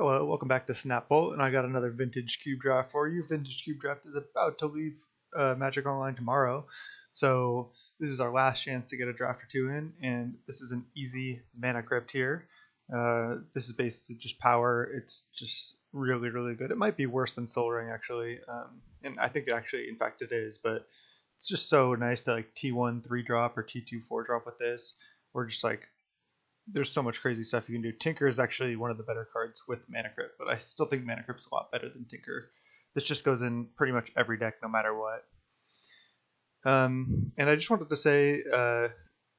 Hello, welcome back to Snapbolt, and I got another Vintage Cube Draft for you. Vintage Cube Draft is about to leave Magic Online tomorrow, so this is our last chance to get a draft or two in, and this is an easy Mana Crypt here. This is basically just power. It's just really, really good. It might be worse than Soul Ring, actually, and I think in fact, it is, but it's just so nice to like T1 3-drop or T2 4-drop with this, or just like there's so much crazy stuff you can do. Tinker is actually one of the better cards with Mana Crypt, but I still think Mana Crypt's a lot better than Tinker. This just goes in pretty much every deck, no matter what. And I just wanted to say,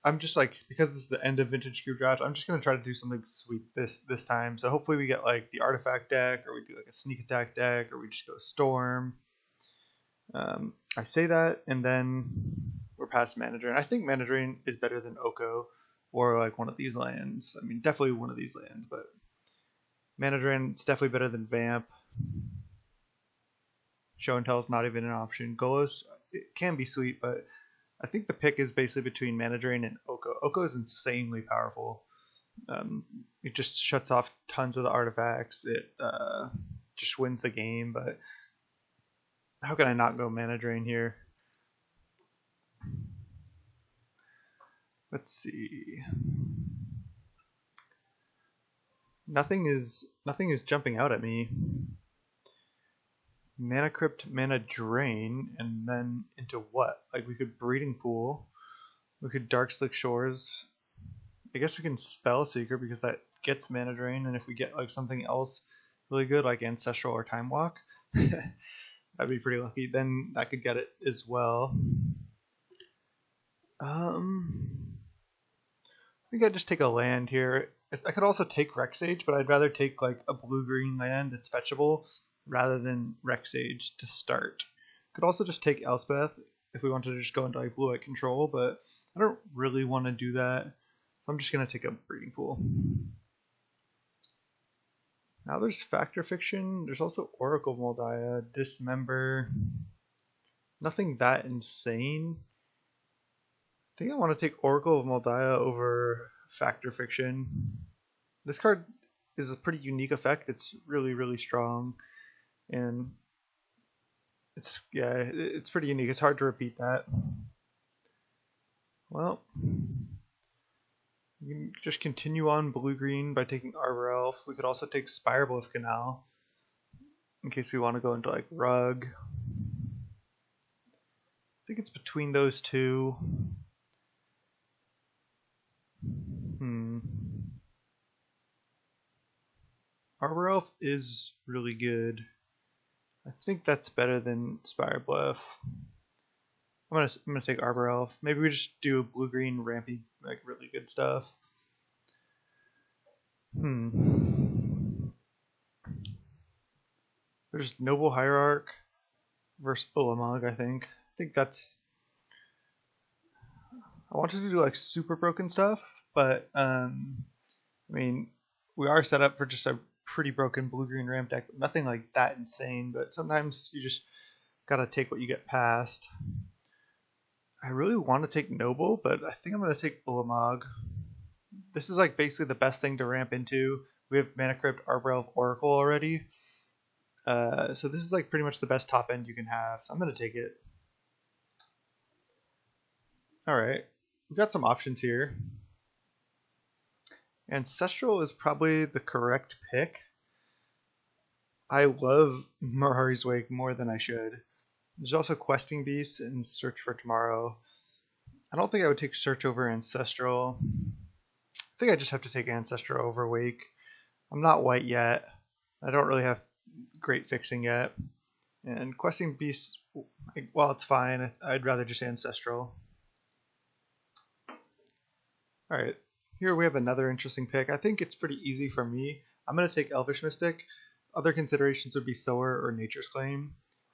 I'm just like, because this is the end of Vintage Cube Draft, I'm just gonna try to do something sweet this time. So hopefully we get like the Artifact deck, or we do like a Sneak Attack deck, or we just go Storm. I say that, and then we're past Mana Drain. I think Mana Drain is better than Oko, or like one of these lands. I mean, definitely one of these lands, but Mana Drain is definitely better than Vamp. Show and Tell is not even an option. Golos, it can be sweet, but I think the pick is basically between Mana Drain and Oko. Oko is insanely powerful. It just shuts off tons of the artifacts. It just wins the game, but how can I not go Mana Drain here? Let's see. Nothing is jumping out at me. Mana Crypt, Mana Drain, and then into what? Like we could Breeding Pool. We could Darkslick Shores. I guess we can Spell Seeker because that gets Mana Drain, and if we get like something else really good like Ancestral or Time Walk, that'd be pretty lucky. Then that could get it as well. I think I'd just take a land here. I could also take Rexage, but I'd rather take like a blue-green land that's fetchable rather than Rexage to start. Could also just take Elspeth if we wanted to just go into like blue-white control, but I don't really want to do that. So I'm just going to take a Breeding Pool. Now there's Factor Fiction. There's also Oracle of Moldiah, Dismember. Nothing that insane. I think I want to take Oracle of Moldiah over Factor Fiction. This card is a pretty unique effect. It's really, really strong, and it's pretty unique. It's hard to repeat that. Well, you can just continue on blue-green by taking Arbor Elf. We could also take Spirebluff Canal in case we want to go into like Rug. I think it's between those two. Arbor Elf is really good. I think that's better than Spirebluff. I'm gonna take Arbor Elf. Maybe we just do blue green rampy, like really good stuff. There's Noble Hierarch versus Ulamog, I think. I think that's. I wanted to do like super broken stuff, but I mean, we are set up for just a pretty broken blue-green ramp deck. Nothing like that insane, but sometimes you just gotta take what you get past. I really want to take Noble, but I think I'm gonna take Ulamog. This is like basically the best thing to ramp into. We have Mana Crypt, Arbor Elf, Oracle already. So this is like pretty much the best top end you can have, so I'm gonna take it. Alright, we've got some options here. Ancestral is probably the correct pick. I love Mirari's Wake more than I should. There's also Questing Beast and Search for Tomorrow. I don't think I would take Search over Ancestral. I think I just have to take Ancestral over Wake. I'm not white yet. I don't really have great fixing yet. And Questing Beast, while it's fine, I'd rather just Ancestral. Alright, here we have another interesting pick. I think it's pretty easy for me. I'm going to take Elvish Mystic. Other considerations would be Sower or Nature's Claim.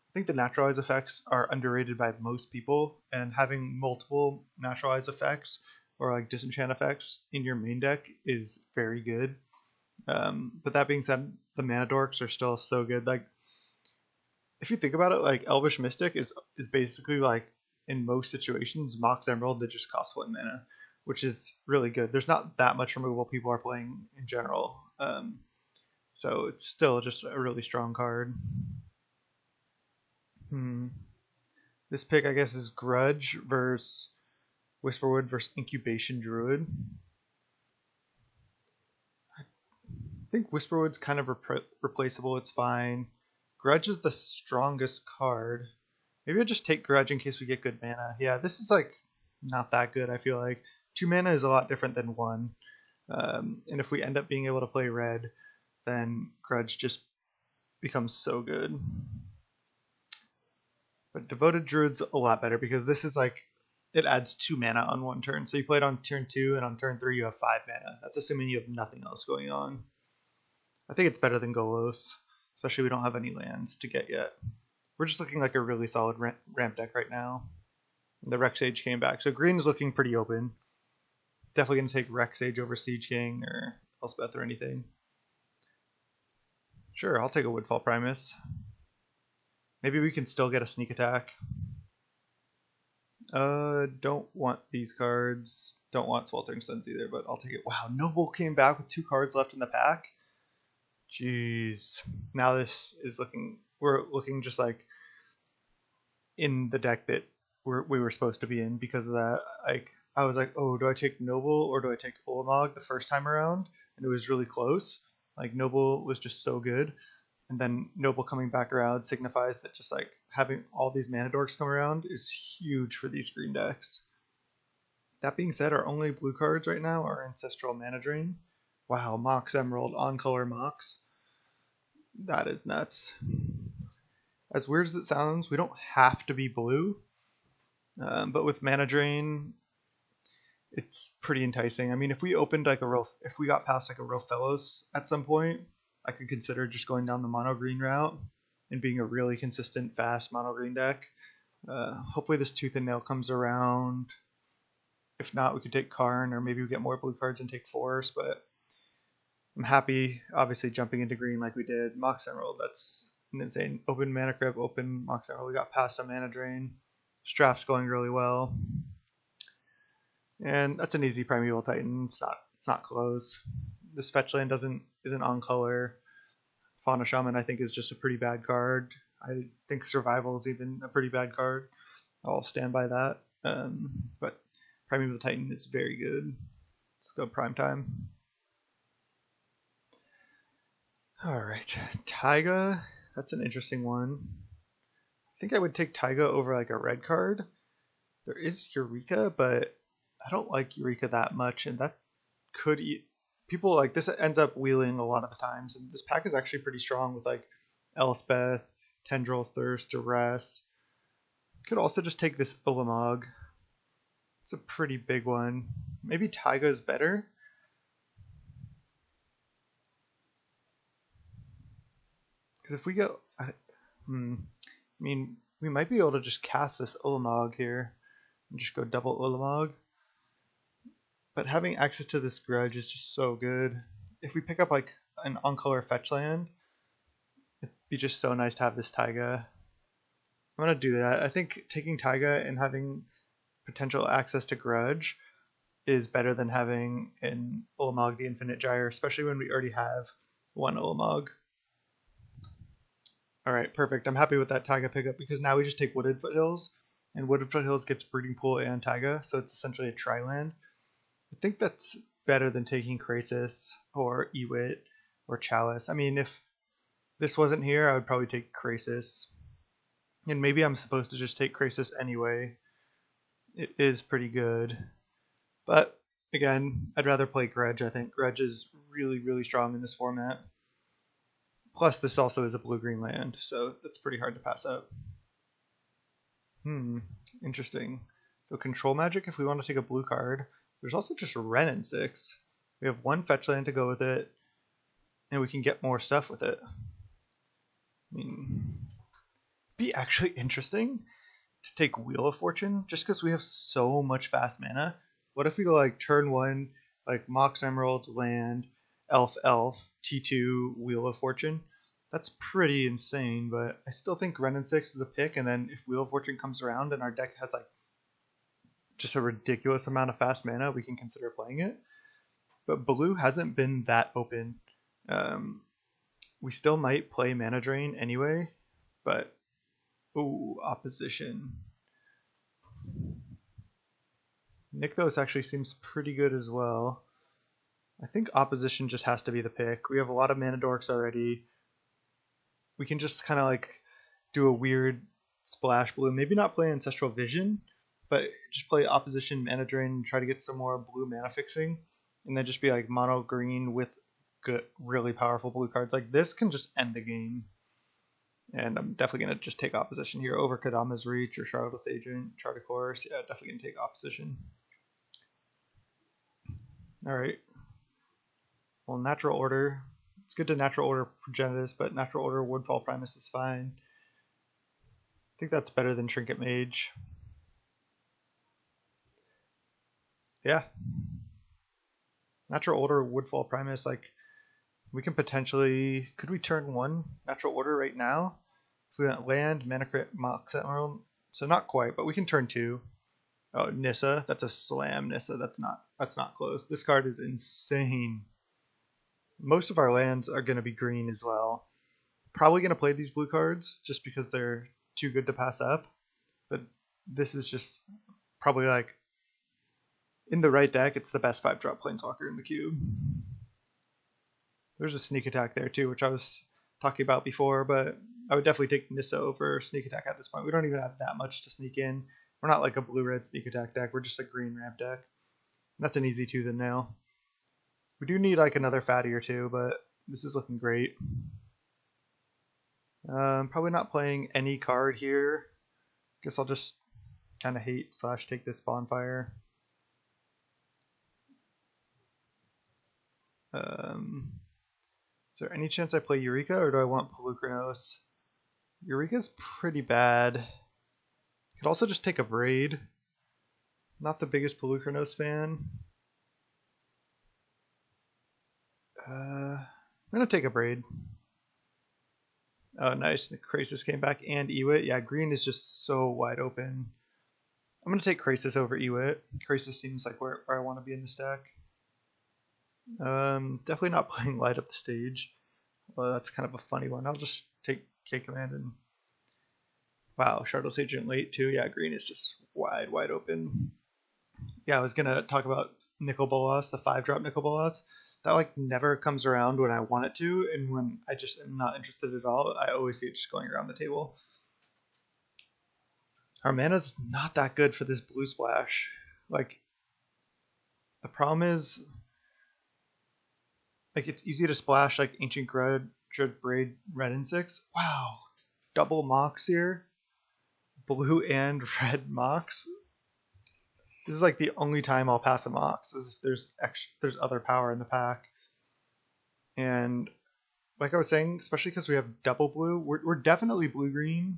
I think the Naturalize effects are underrated by most people, and having multiple Naturalize effects or like Disenchant effects in your main deck is very good. But that being said, the Mana Dorks are still so good. Like, if you think about it, like Elvish Mystic is basically like in most situations Mox Emerald that just costs 1 mana, which is really good. There's not that much removal people are playing in general. So it's still just a really strong card. This pick, I guess, is Grudge versus Whisperwood versus Incubation Druid. I think Whisperwood's kind of replaceable. It's fine. Grudge is the strongest card. Maybe I'll just take Grudge in case we get good mana. Yeah, this is like not that good, I feel like. 2 mana is a lot different than 1. And if we end up being able to play red, then Grudge just becomes so good. But Devoted Druid's a lot better because this is like, it adds 2 mana on 1 turn. So you play it on turn 2, and on turn 3 you have 5 mana. That's assuming you have nothing else going on. I think it's better than Golos, especially we don't have any lands to get yet. We're just looking like a really solid ramp deck right now. And the Rex Age came back. So green is looking pretty open. Definitely going to take Rex Age over Siege King or Elspeth or anything. Sure, I'll take a Woodfall Primus. Maybe we can still get a sneak attack. Don't want these cards. Don't want Sweltering Suns either, but I'll take it. Wow, Noble came back with 2 cards left in the pack. Jeez. Now this is looking... We're looking just like in the deck that we were supposed to be in because of that. Like, I was like, oh, do I take Noble or do I take Ulamog the first time around? And it was really close. Like, Noble was just so good. And then Noble coming back around signifies that just like having all these mana dorks come around is huge for these green decks. That being said, our only blue cards right now are Ancestral Mana Drain. Wow, Mox Emerald, on-color Mox. That is nuts. As weird as it sounds, we don't have to be blue. But with Mana Drain, it's pretty enticing. I mean, if we opened like if we got past like a Rofellos at some point, I could consider just going down the mono green route and being a really consistent, fast mono green deck. Hopefully this Tooth and Nail comes around. If not, we could take Karn, or maybe we get more blue cards and take Force, but I'm happy, obviously, jumping into green like we did. Mox Emerald, that's an insane. Open Mana Crypt, open Mox Emerald. We got past a Mana Drain. This draft's going really well. And that's an easy Primeval Titan. It's not close. This fetch land isn't on color. Fauna Shaman, I think, is just a pretty bad card. I think Survival is even a pretty bad card. I'll stand by that. But Primeval Titan is very good. Let's go prime time. Alright, Taiga. That's an interesting one. I think I would take Taiga over like a red card. There is Eureka, but I don't like Eureka that much, and that could people like this ends up wheeling a lot of the times, and this pack is actually pretty strong with like Elspeth, Tendrils Thirst, Duress. Could also just take this Ulamog. It's a pretty big one. Maybe Taiga is better. Because if we go, I mean, we might be able to just cast this Ulamog here and just go double Ulamog. But having access to this Grudge is just so good. If we pick up like an on-color fetch land, it'd be just so nice to have this Taiga. I'm going to do that. I think taking Taiga and having potential access to Grudge is better than having an Ulamog the Infinite Gyre, especially when we already have one Ulamog. Alright, perfect. I'm happy with that Taiga pickup because now we just take Wooded Foothills, and Wooded Foothills gets Breeding Pool and Taiga, so it's essentially a tri-land. I think that's better than taking Krasis or Ewit or Chalice. I mean, if this wasn't here, I would probably take Krasis. And maybe I'm supposed to just take Krasis anyway. It is pretty good. But, again, I'd rather play Grudge, I think. Grudge is really, really strong in this format. Plus, this also is a blue-green land, so that's pretty hard to pass up. Interesting. So Control Magic, if we want to take a blue card. There's also just Wrenn and 6. We have one fetch land to go with it, and we can get more stuff with it. I mean, it'd be actually interesting to take Wheel of Fortune, just because we have so much fast mana. What if we go like turn 1, like Mox Emerald, land, Elf, T2, Wheel of Fortune? That's pretty insane, but I still think Wrenn and 6 is a pick, and then if Wheel of Fortune comes around and our deck has like just a ridiculous amount of fast mana, we can consider playing it. But blue hasn't been that open. We still might play Mana Drain anyway, but ooh, opposition. Nykthos actually seems pretty good as well. I think opposition just has to be the pick. We have a lot of mana dorks already. We can just kind of like do a weird splash blue. Maybe not play Ancestral Vision, but just play opposition mana drain and try to get some more blue mana fixing. And then just be like mono green with good, really powerful blue cards. Like this can just end the game. And I'm definitely going to just take opposition here over Kadama's Reach or Shardless Agent, Chart of Course. Yeah, definitely going to take opposition. Alright. Well, Natural Order. It's good to Natural Order Progenitus, but Natural Order Woodfall Primus is fine. I think that's better than Trinket Mage. Yeah. Natural Order Woodfall Primus, like, we can potentially... Could we turn 1 Natural Order right now? If we went Land, Mana Crit, Mox Emerald. So not quite, but we can turn 2. Oh, Nissa. That's a slam, Nissa. That's not close. This card is insane. Most of our lands are going to be green as well. Probably going to play these blue cards just because they're too good to pass up. But this is just probably like, in the right deck, it's the best 5-drop Planeswalker in the cube. There's a Sneak Attack there too, which I was talking about before, but I would definitely take Nissa over Sneak Attack at this point. We don't even have that much to sneak in. We're not like a blue-red Sneak Attack deck. We're just a green ramp deck. That's an easy tooth and nail. We do need like another fatty or two, but this is looking great. Probably not playing any card here. Guess I'll just kind of hate / take this Bonfire. Is there any chance I play Eureka, or do I want Polukranos? Eureka's pretty bad. Could also just take a Braid. Not the biggest Polukranos fan. I'm going to take a Braid. Oh, nice. The Krasis came back and Ewit. Yeah, green is just so wide open. I'm going to take Krasis over Ewit. Krasis seems like where I want to be in this deck. Definitely not playing Light Up the Stage. Well, that's kind of a funny one. I'll just take K-Command and... Wow, Shardless Agent late too. Yeah, green is just wide open. Yeah, I was going to talk about Nicol Bolas, the 5-drop Nicol Bolas. That like never comes around when I want it to, and when I just am not interested at all, I always see it just going around the table. Our mana's not that good for this blue splash. Like, the problem is, like, it's easy to splash like Ancient Grudge, Braid, Red and 6. Wow, double Mox here, blue and red Mox. This is like the only time I'll pass a Mox is if there's other power in the pack. And like I was saying, especially because we have double blue, we're definitely blue-green,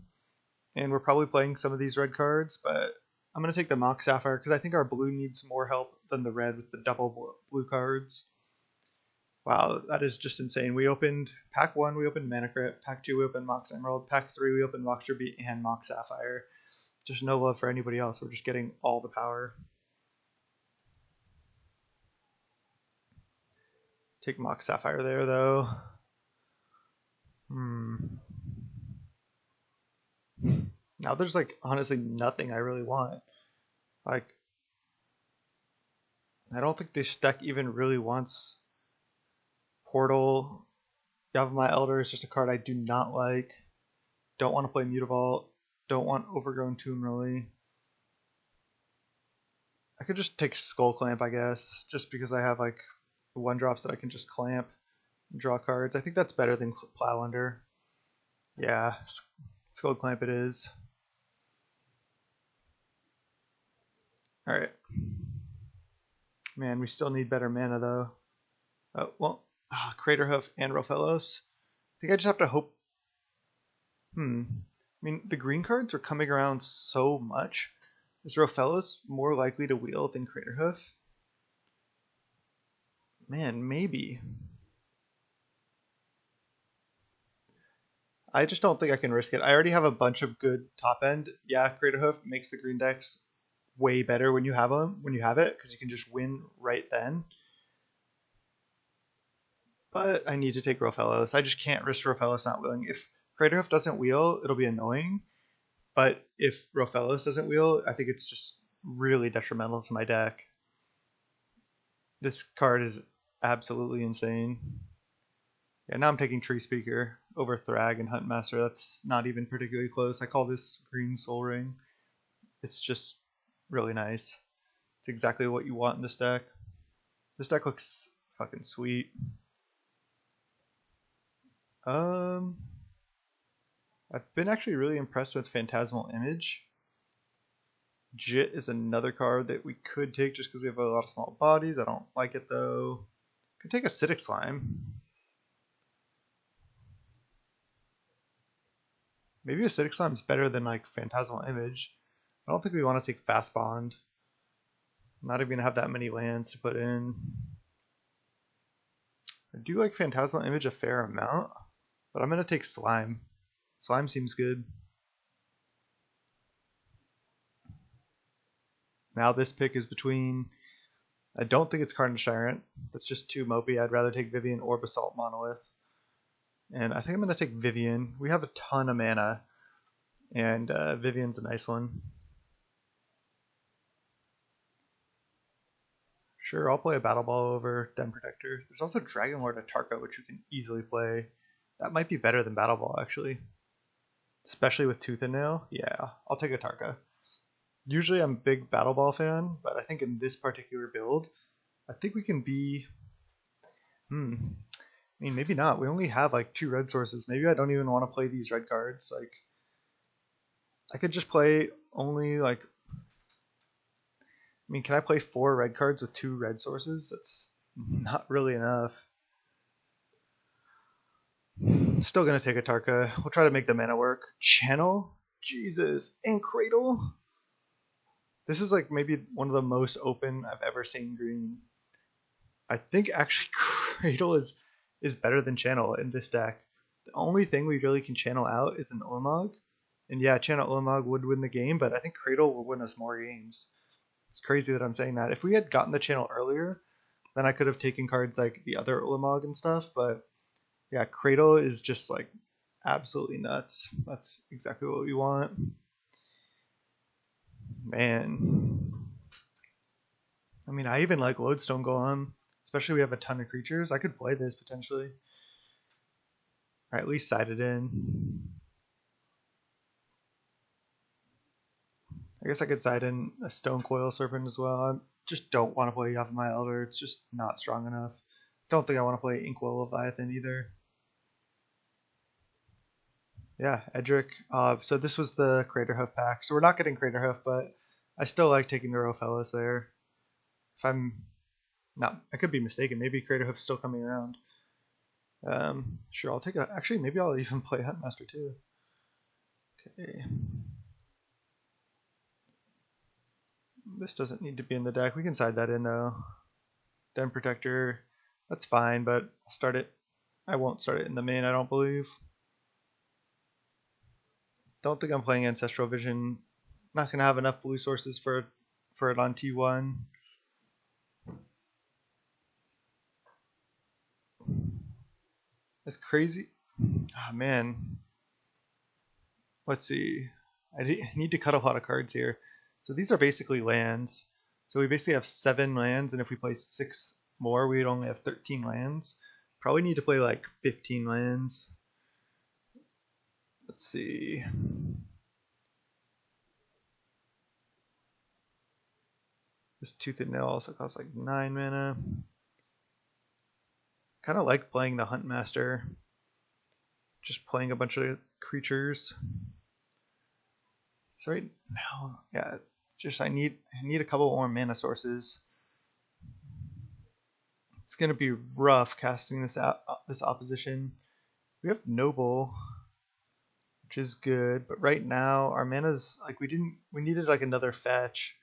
and we're probably playing some of these red cards, but I'm going to take the Mox Sapphire because I think our blue needs more help than the red with the double blue cards. Wow, that is just insane. We opened pack 1, we opened Mana Crit, pack 2, we opened Mox Emerald, pack 3, we opened Mox Ruby and Mox Sapphire. Just no love for anybody else. We're just getting all the power. Take Mox Sapphire there, though. Now there's like honestly nothing I really want. Like, I don't think this deck even really wants Portal. Yavimaya Elder is just a card I do not like. Don't want to play Mutavault. Don't want Overgrown Tomb really. I could just take Skull Clamp, I guess, just because I have like 1-drops that I can just clamp and draw cards. I think that's better than Plowlander. Yeah, Skull Clamp it is. Alright. Man, we still need better mana though. Oh, well, Craterhoof and Rofellos. I think I just have to hope. I mean, the green cards are coming around so much. Is Rofellos more likely to wield than Craterhoof? Man, maybe. I just don't think I can risk it. I already have a bunch of good top end. Yeah, Craterhoof makes the green decks way better when you have it, because you can just win right then. but I need to take Rofellos. I just can't risk Rofellos not wheeling. If Craterhoof doesn't wheel, it'll be annoying. But if Rofellos doesn't wheel, I think it's just really detrimental to my deck. This card is absolutely insane. Yeah, now I'm taking Tree Speaker over Thrag and Huntmaster. That's not even particularly close. I call this Green Soul Ring. It's just really nice. It's exactly what you want in this deck. This deck looks fucking sweet. I've been actually really impressed with Phantasmal Image. Jit is another card that we could take just because we have a lot of small bodies. I don't like it though. Could take Acidic Slime. Maybe Acidic Slime is better than like Phantasmal Image. I don't think we want to take Fast Bond. I'm not even going to have that many lands to put in. I do like Phantasmal Image a fair amount, but I'm going to take Slime. Slime seems good. Now this pick is between, I don't think it's Carnage Tyrant. That's just too mopey. I'd rather take Vivian or Basalt Monolith. And I think I'm going to take Vivian. We have a ton of mana, and Vivian's a nice one. Sure, I'll play a Battle Ball over Den Protector. There's also Dragon Lord Atarka, which we can easily play. That might be better than Battle Ball, actually. Especially with Tooth and Nail. Yeah, I'll take Atarka. Usually I'm a big Battle Ball fan, but I think in this particular build, I think we can be... I mean, maybe not. We only have like 2 red sources. Maybe I don't even want to play these red cards. Like, I could just play only like... I mean, can I play 4 red cards with 2 red sources? That's not really enough. Still gonna take Atarka. We'll try to make the mana work. Channel? Jesus. And Cradle? This is like maybe one of the most open I've ever seen green. I think actually Cradle is better than Channel in this deck. The only thing we really can channel out is an Ulamog. And yeah, Channel Ulamog would win the game, but I think Cradle will win us more games. It's crazy that I'm saying that. If we had gotten the channel earlier, then I could have taken cards like the other Ulamog and stuff, but yeah, Cradle is just like absolutely nuts. That's exactly what we want. Man. I mean, I even like Lodestone Golem, especially we have a ton of creatures. I could play this potentially. Or at least side it in. I guess I could side in a Stone Coil Serpent as well. I just don't want to play Yavimaya Elder. It's just not strong enough. Don't think I want to play Inkwell Leviathan either. Yeah, Edric. So this was the Craterhoof pack. So we're not getting Craterhoof, but I still like taking the Rofellos there. If I'm not, I could be mistaken. Maybe Craterhoof's still coming around. Sure, I'll take a. Actually, maybe I'll even play Huntmaster too. Okay. This doesn't need to be in the deck. We can side that in though. Den Protector, that's fine, but I'll start it. I won't start it in the main, I don't believe. Don't think I'm playing Ancestral Vision. Not gonna have enough blue sources for it on T1. It's crazy. Ah, man. Let's see. I need to cut a lot of cards here. So these are basically lands. So we basically have 7 lands, and if we play 6 more, we'd only have 13 lands. Probably need to play like 15 lands. Let's see. This Tooth and Nail also costs like 9 mana. Kind of like playing the Huntmaster. Just playing a bunch of creatures. So right now, yeah, just I need a couple more mana sources. It's gonna be rough casting this opposition. We have Noble, which is good, but right now our mana's like we needed like another fetch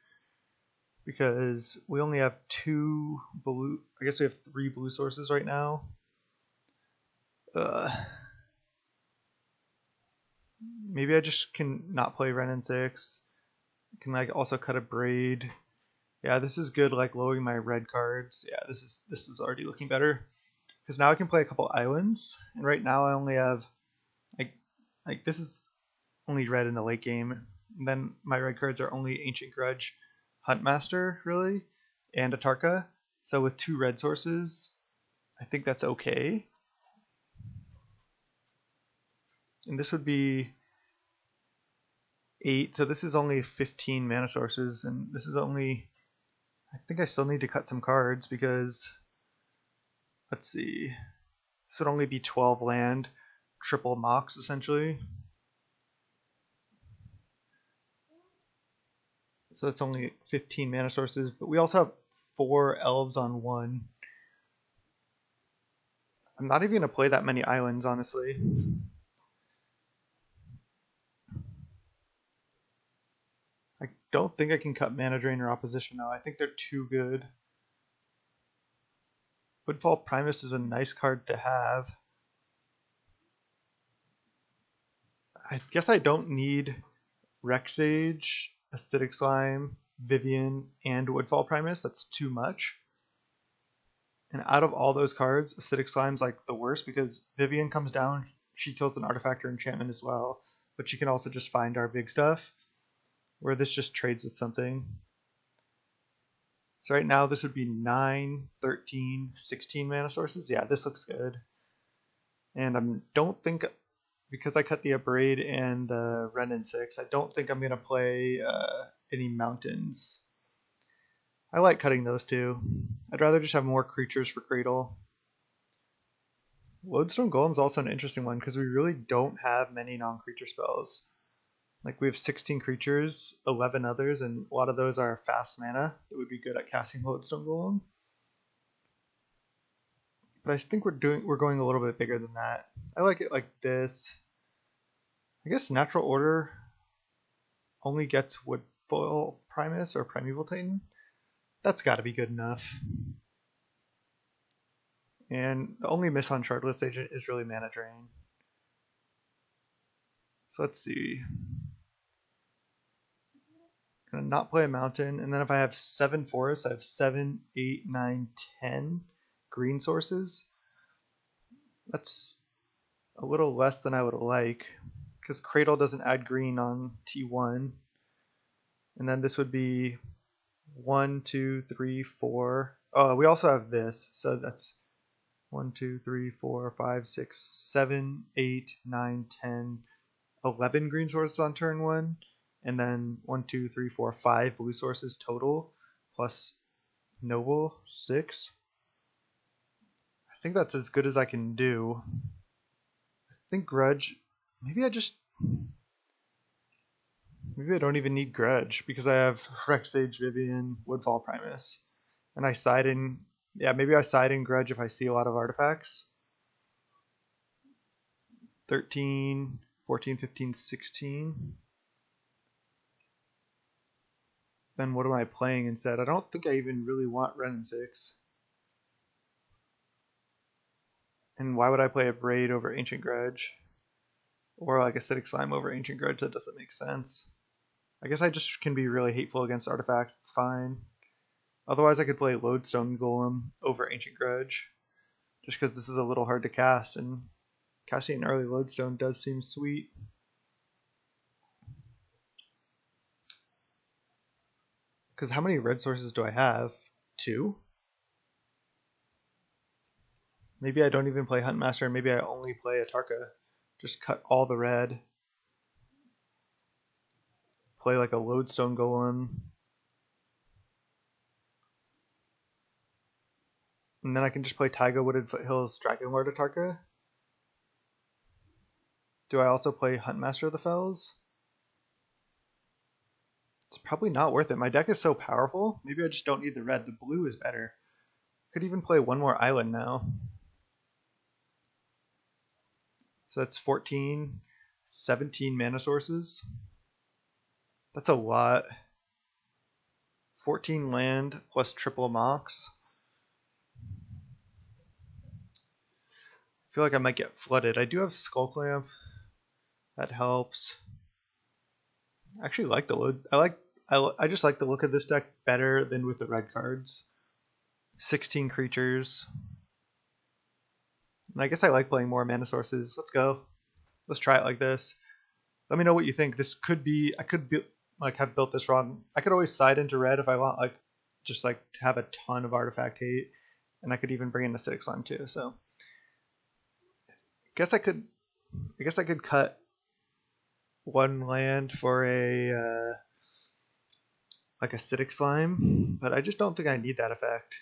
because we only have 2 blue. I guess we have 3 blue sources right now. Maybe I just can not play Wrenn and 6. Can like also cut a Braid. Yeah, this is good. Like lowering my red cards. Yeah, this is already looking better. because now I can play a couple islands, and right now I only have like this is only red in the late game, and then my red cards are only Ancient Grudge, Huntmaster really, and Atarka. So with 2 red sources, I think that's okay. And this would be 8, so this is only 15 mana sources, and this is only, I think I still need to cut some cards because, let's see, this would only be 12 land, triple Mox essentially. So it's only 15 mana sources, but we also have 4 elves on 1. I'm not even going to play that many islands, honestly. I don't think I can cut Mana Drain or Opposition now. I think they're too good. Woodfall Primus is a nice card to have. I guess I don't need Rexage, Acidic Slime, Vivian, and Woodfall Primus. That's too much. And out of all those cards, Acidic Slime's like the worst because Vivian comes down, she kills an artifact or enchantment as well, but she can also just find our big stuff, where this just trades with something. So right now this would be 9, 13, 16 mana sources. Yeah, this looks good. And I don't think, because I cut the Abrade and the Renin 6, I don't think I'm going to play any mountains. I like cutting those too. I'd rather just have more creatures for Cradle. Lodestone Golem's also an interesting one because we really don't have many non-creature spells. Like we have 16 creatures, 11 others, and a lot of those are fast mana that would be good at casting Lodestone Golem. But I think we're going a little bit bigger than that. I like it like this. I guess Natural Order only gets Woodfall Primus or Primeval Titan. That's got to be good enough. And the only miss on Shardless Agent is really Mana Drain. So let's see. I'm gonna not play a mountain, and then if I have 7 forests, I have 7, 8, 9, 10 green sources. That's a little less than I would like, because Cradle doesn't add green on T1. And then this would be 1, 2, 3, 4. Oh, we also have this, so that's 1, 2, 3, 4, 5, 6, 7, 8, 9, 10, 11 green sources on turn 1. And then 1, 2, 3, 4, 5 blue sources total, plus Noble 6. I think that's as good as I can do. I think Grudge, maybe I don't even need Grudge because I have Rexage, Vivian, Woodfall Primus. And I side in, maybe I side in Grudge if I see a lot of artifacts. 13, 14, 15, 16. Then what am I playing instead? I don't think I even really want Renin 6. And why would I play a Braid over Ancient Grudge? Or like Acidic Slime over Ancient Grudge? That doesn't make sense. I guess I just can be really hateful against artifacts. It's fine. Otherwise I could play Lodestone Golem over Ancient Grudge. Just because this is a little hard to cast. And casting an early Lodestone does seem sweet. Because how many red sources do I have? 2? Maybe I don't even play Huntmaster, and maybe I only play Atarka. Just cut all the red. Play like a Lodestone Golem. And then I can just play Taiga Wooded Foothills Dragonlord Atarka. Do I also play Huntmaster of the Fells? It's probably not worth it. My deck is so powerful. Maybe I just don't need the red. The blue is better. Could even play one more island now. So that's 14, 17 mana sources. That's a lot. 14 land plus triple Mox. I feel like I might get flooded. I do have Skullclamp. That helps. I actually like the load. I just like the look of this deck better than with the red cards. 16 creatures. And I guess I like playing more mana sources. Let's go. Let's try it like this. Let me know what you think. This could be, I could be, like have built this wrong. I could always side into red if I want, like just like to have a ton of artifact hate, and I could even bring in acidic slime too. So I guess I could cut one land for a like acidic slime, but I just don't think I need that effect.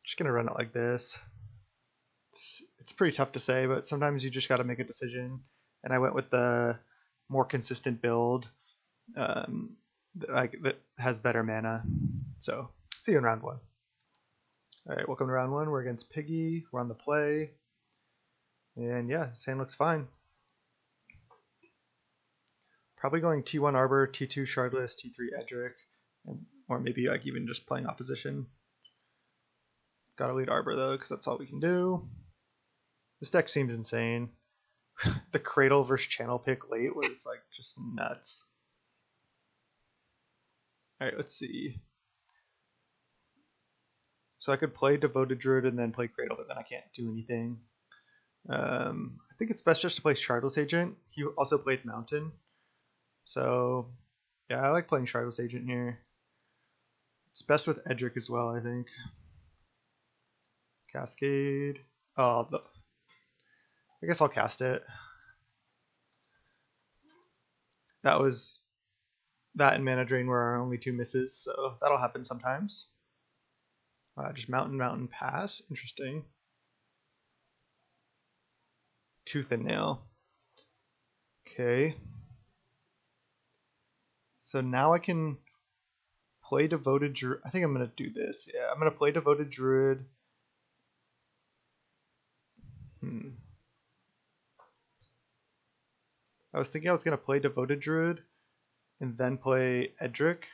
Just gonna run it like this. It's pretty tough to say, but sometimes you just got to make a decision. And I went with the more consistent build that has better mana. So see you in round 1. All right, welcome to round 1. We're against Piggy. We're on the play, and yeah, his hand looks fine. Probably going T1 Arbor, T2 Shardless, T3 Edric, or maybe like even just playing opposition. Gotta lead Arbor though, because that's all we can do. This deck seems insane. The Cradle versus Channel pick late was like just nuts. Alright, let's see. So I could play Devoted Druid and then play Cradle, but then I can't do anything. I think it's best just to play Shardless Agent. He also played Mountain. So yeah, I like playing Shardless Agent here. It's best with Edric as well, I think. Cascade. Oh, I guess I'll cast it. That and Mana Drain were our only 2 misses, so that'll happen sometimes. Just Mountain, pass. Interesting. Tooth and Nail. Okay. So now I can play Devoted Druid. I think I'm going to do this. Yeah, I'm going to play Devoted Druid. I was thinking I was going to play Devoted Druid and then play Edric,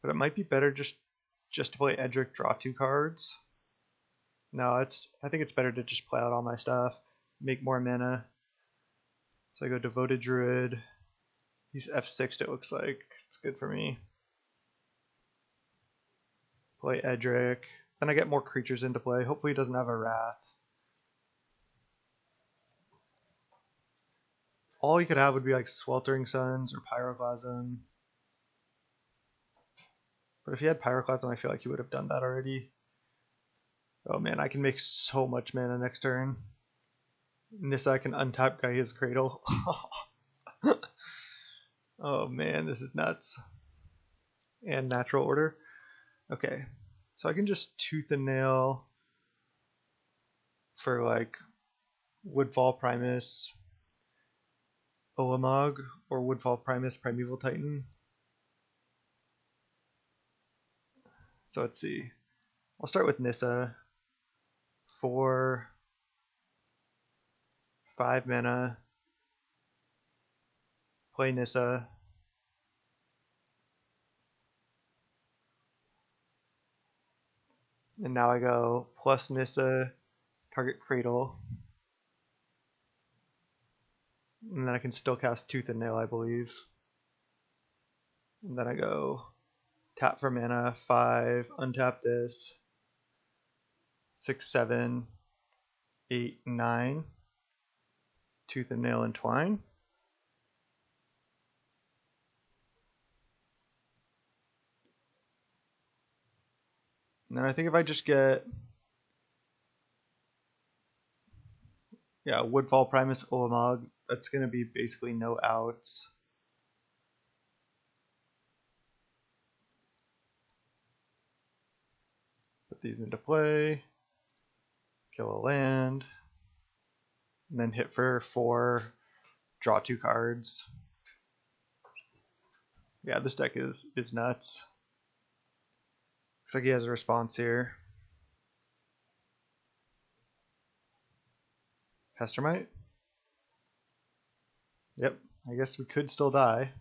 but it might be better just to play Edric, draw 2 cards. No, I think it's better to just play out all my stuff, make more mana. So I go Devoted Druid. He's F6'd, it looks like. It's good for me. Play Edric. Then I get more creatures into play. Hopefully he doesn't have a Wrath. All he could have would be like Sweltering Suns or Pyroclasm. But if he had Pyroclasm, I feel like he would have done that already. Oh man, I can make so much mana next turn. Nissa can untap Gaia's Cradle. Oh man, this is nuts. And Natural Order. Okay, so I can just Tooth and Nail for like Woodfall Primus, Ulamog, or Woodfall Primus, Primeval Titan. So let's see. I'll start with Nissa. 4, 5 mana. Play Nissa. And now I go plus Nissa, target Cradle. And then I can still cast Tooth and Nail, I believe. And then I go tap for mana, 5, untap this, 6, 7, 8, 9, Tooth and Nail, Entwine. And then I think if I just get, yeah, Woodfall Primus, Ulamog, that's going to be basically no outs. Put these into play, kill a land, and then hit for 4, draw 2 cards. Yeah, this deck is nuts. Looks like he has a response here. Pestermite? Yep, I guess we could still die.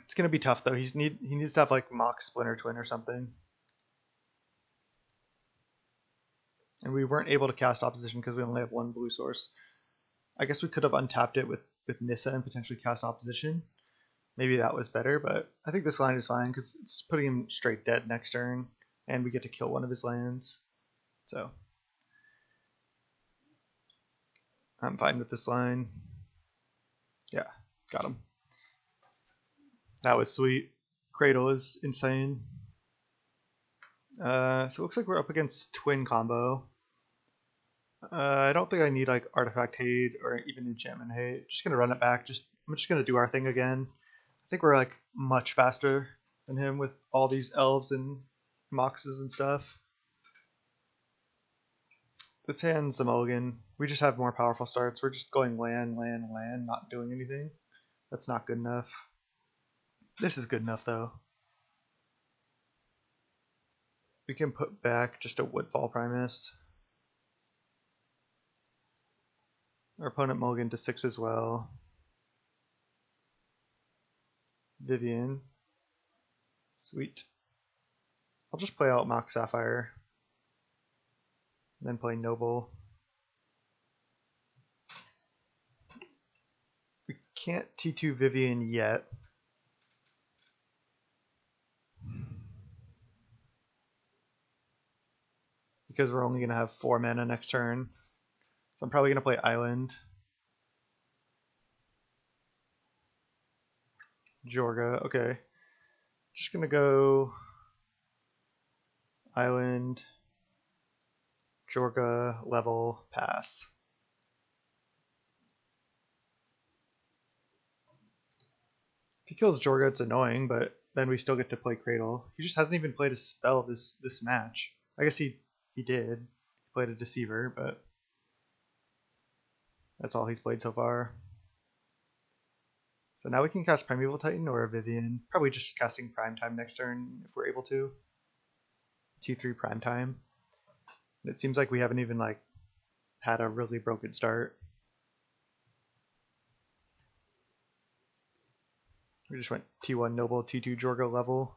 It's gonna be tough though. He needs to have like Mox Splinter Twin or something. And we weren't able to cast Opposition because we only have 1 blue source. I guess we could have untapped it with Nissa and potentially cast Opposition. Maybe that was better, but I think this line is fine because it's putting him straight dead next turn. and we get to kill one of his lands. So I'm fine with this line. Yeah, got him. That was sweet. Cradle is insane. So it looks like we're up against Twin Combo. I don't think I need like Artifact Hate or even Enchantment Hate. Just gonna run it back. I'm just gonna do our thing again. I think we're like much faster than him with all these elves and moxes and stuff. This hand's a mulligan. We just have more powerful starts. We're just going land, not doing anything. That's not good enough. This is good enough though. We can put back just a Woodfall Primus. Our opponent mulligan to 6 as well. Vivien. Sweet. I'll just play out Mox Sapphire. And then play Noble. We can't T2 Vivien yet. Because we're only going to have 4 mana next turn. So I'm probably going to play Island. Jorga, okay. Just going to go Island, Jorga, level, pass. If he kills Jorga, it's annoying, but then we still get to play Cradle. He just hasn't even played a spell this match. I guess he did. He played a Deceiver, but that's all he's played so far. So now we can cast Primeval Titan or a Vivien. Probably just casting Primetime next turn if we're able to. T3 Primetime. It seems like we haven't even like had a really broken start. We just went T1 Noble, T2 Jorga level.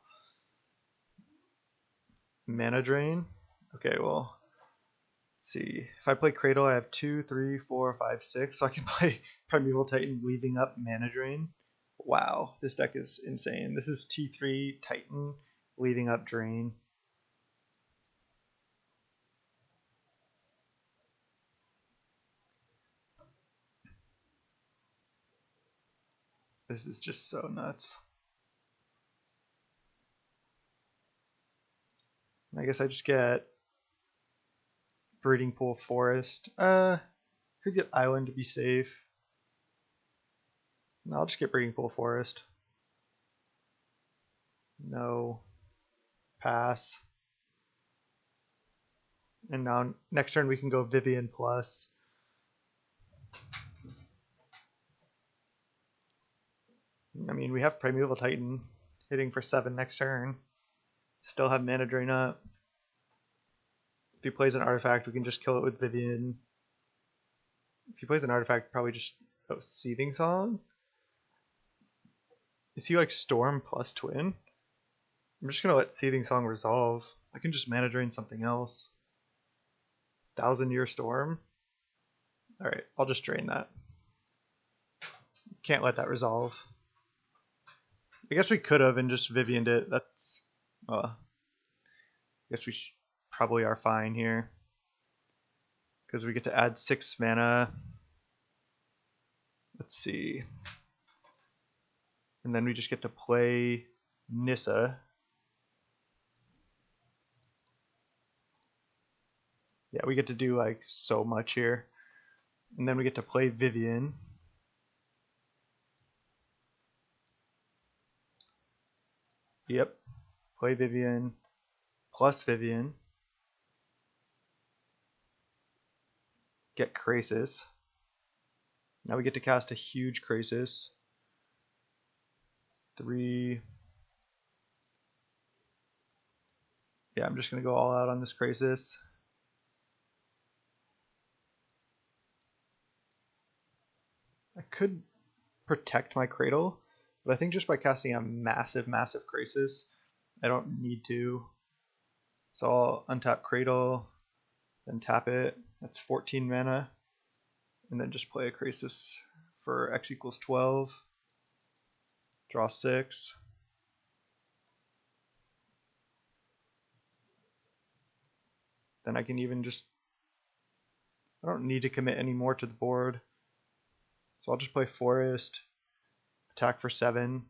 Mana drain. Okay, well, let's see. If I play Cradle, I have 2, 3, 4, 5, 6. So I can play Primeval Titan, leaving up Mana Drain. Wow, this deck is insane. This is T3 Titan, leaving up Drain. This is just so nuts. I guess I just get Breeding Pool Forest. Could get Island to be safe. No, I'll just get Breeding Pool Forest. No. Pass. And now next turn we can go Vivien plus. I mean, we have Primeval Titan hitting for 7 next turn. Still have Mana Drain up. If he plays an artifact, we can just kill it with Vivien. If he plays an artifact, probably just Seething Song. Is he like Storm plus Twin? I'm just gonna let Seething Song resolve. I can just Mana Drain something else. 1,000-Year Storm. Alright, I'll just drain that. Can't let that resolve. I guess we could have and just Vivien'd it. That's... I guess we probably are fine here. Because we get to add 6 mana. Let's see. And then we just get to play Nissa. Yeah, we get to do like so much here. And then we get to play Vivien. Yep. Play Vivien plus Vivien. Get Krasis. Now we get to cast a huge Krasis. 3. Yeah, I'm just going to go all out on this Krasis. I could protect my Cradle, but I think just by casting a massive Krasis, I don't need to. So I'll untap Cradle, then tap it. That's 14 mana. And then just play a Krasis for X equals 12. Draw 6. then I can even just, I don't need to commit any more to the board. So I'll just play Forest, attack for 7,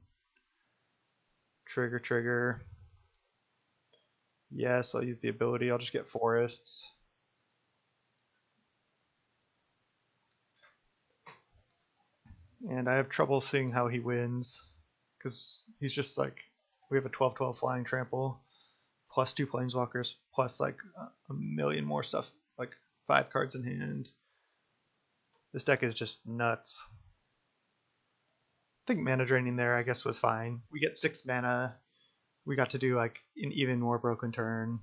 trigger. Yes, I'll use the ability, I'll just get Forests. And I have trouble seeing how he wins, because he's just like, we have a 12/12 flying trample, plus 2 planeswalkers, plus like a million more stuff, like 5 cards in hand. This deck is just nuts. I think mana draining there, I guess, was fine. We get 6 mana. We got to do like an even more broken turn.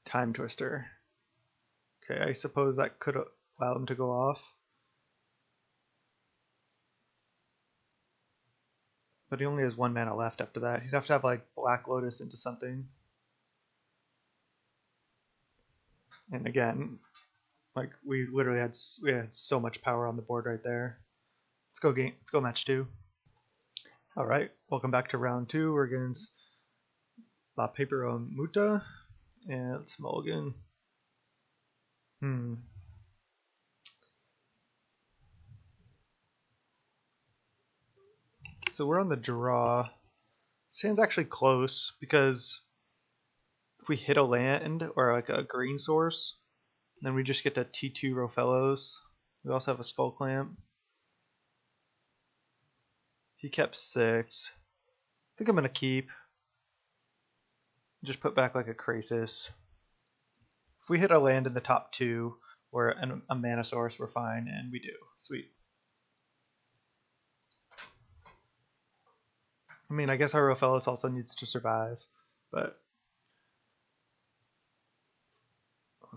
Time Twister. Okay, I suppose that could allow him to go off. But he only has 1 mana left after that. He'd have to have like Black Lotus into something. And again, like we literally had so much power on the board right there. Let's go match 2. All right, welcome back to round 2. We're against La Paper Muta, and let's mulligan. So we're on the draw. This hand's actually close because if we hit a land or like a green source, then we just get to T2 Rofellos. We also have a Skull Clamp. He kept 6. I think I'm going to keep. Just put back like a Krasis. If we hit a land in the top 2 or a mana source, we're fine, and we do. Sweet. I mean, I guess our Rofellos also needs to survive, but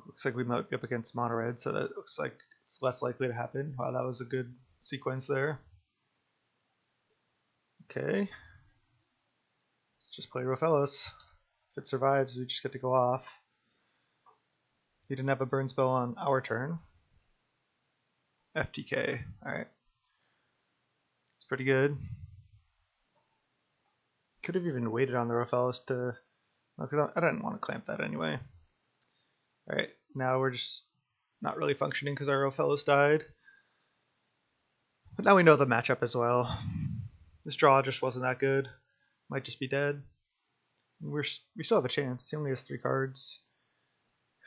looks like we might be up against Mono Red, so that looks like it's less likely to happen. Wow, that was a good sequence there. Okay. Let's just play Rofellos. If it survives, we just get to go off. He didn't have a burn spell on our turn. FTK. Alright. It's pretty good. Could have even waited on the Rofellos to... because I didn't want to clamp that anyway. Alright, now we're just not really functioning because our Rofellos died. But now we know the matchup as well. This draw just wasn't that good. Might just be dead. We still have a chance. He only has 3 cards.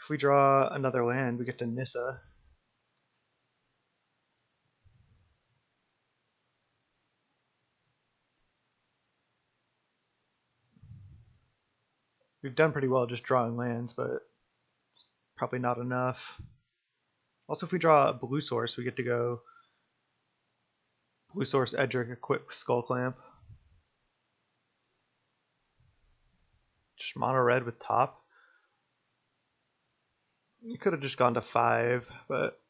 If we draw another land, we get to Nissa. We've done pretty well just drawing lands, but it's probably not enough. Also, if we draw a blue source, we get to go blue source Edric, equip Skull Clamp. Just mono red with top. You could have just gone to 5, but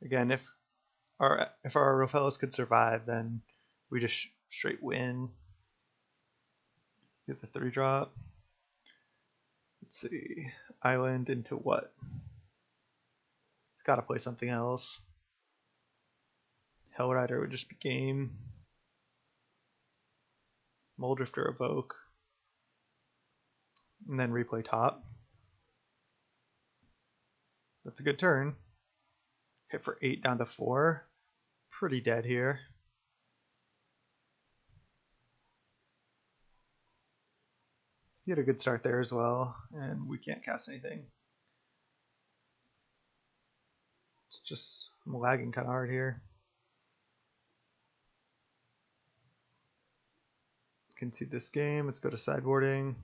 again, if our Rofellos could survive, then we just straight win. Here's a 3-drop. Let's see. Island into what? It's got to play something else. Hellrider would just be game. Muldrifter Evoke. And then replay top. That's a good turn. Hit for 8 down to 4. Pretty dead here. He had a good start there as well, and we can't cast anything. It's just, I'm lagging kind of hard here. Concede this game. Let's go to sideboarding.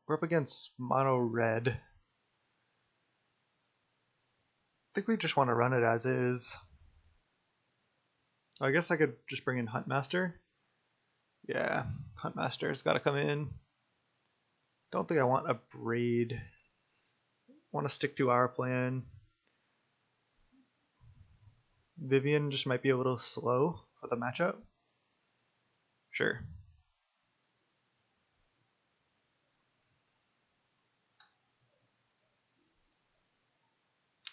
We're up against mono red. I think we just want to run it as is. I guess I could just bring in Huntmaster. Yeah, Huntmaster's got to come in. Don't think I want a Braid. Want to stick to our plan. Vivien just might be a little slow for the matchup. Sure.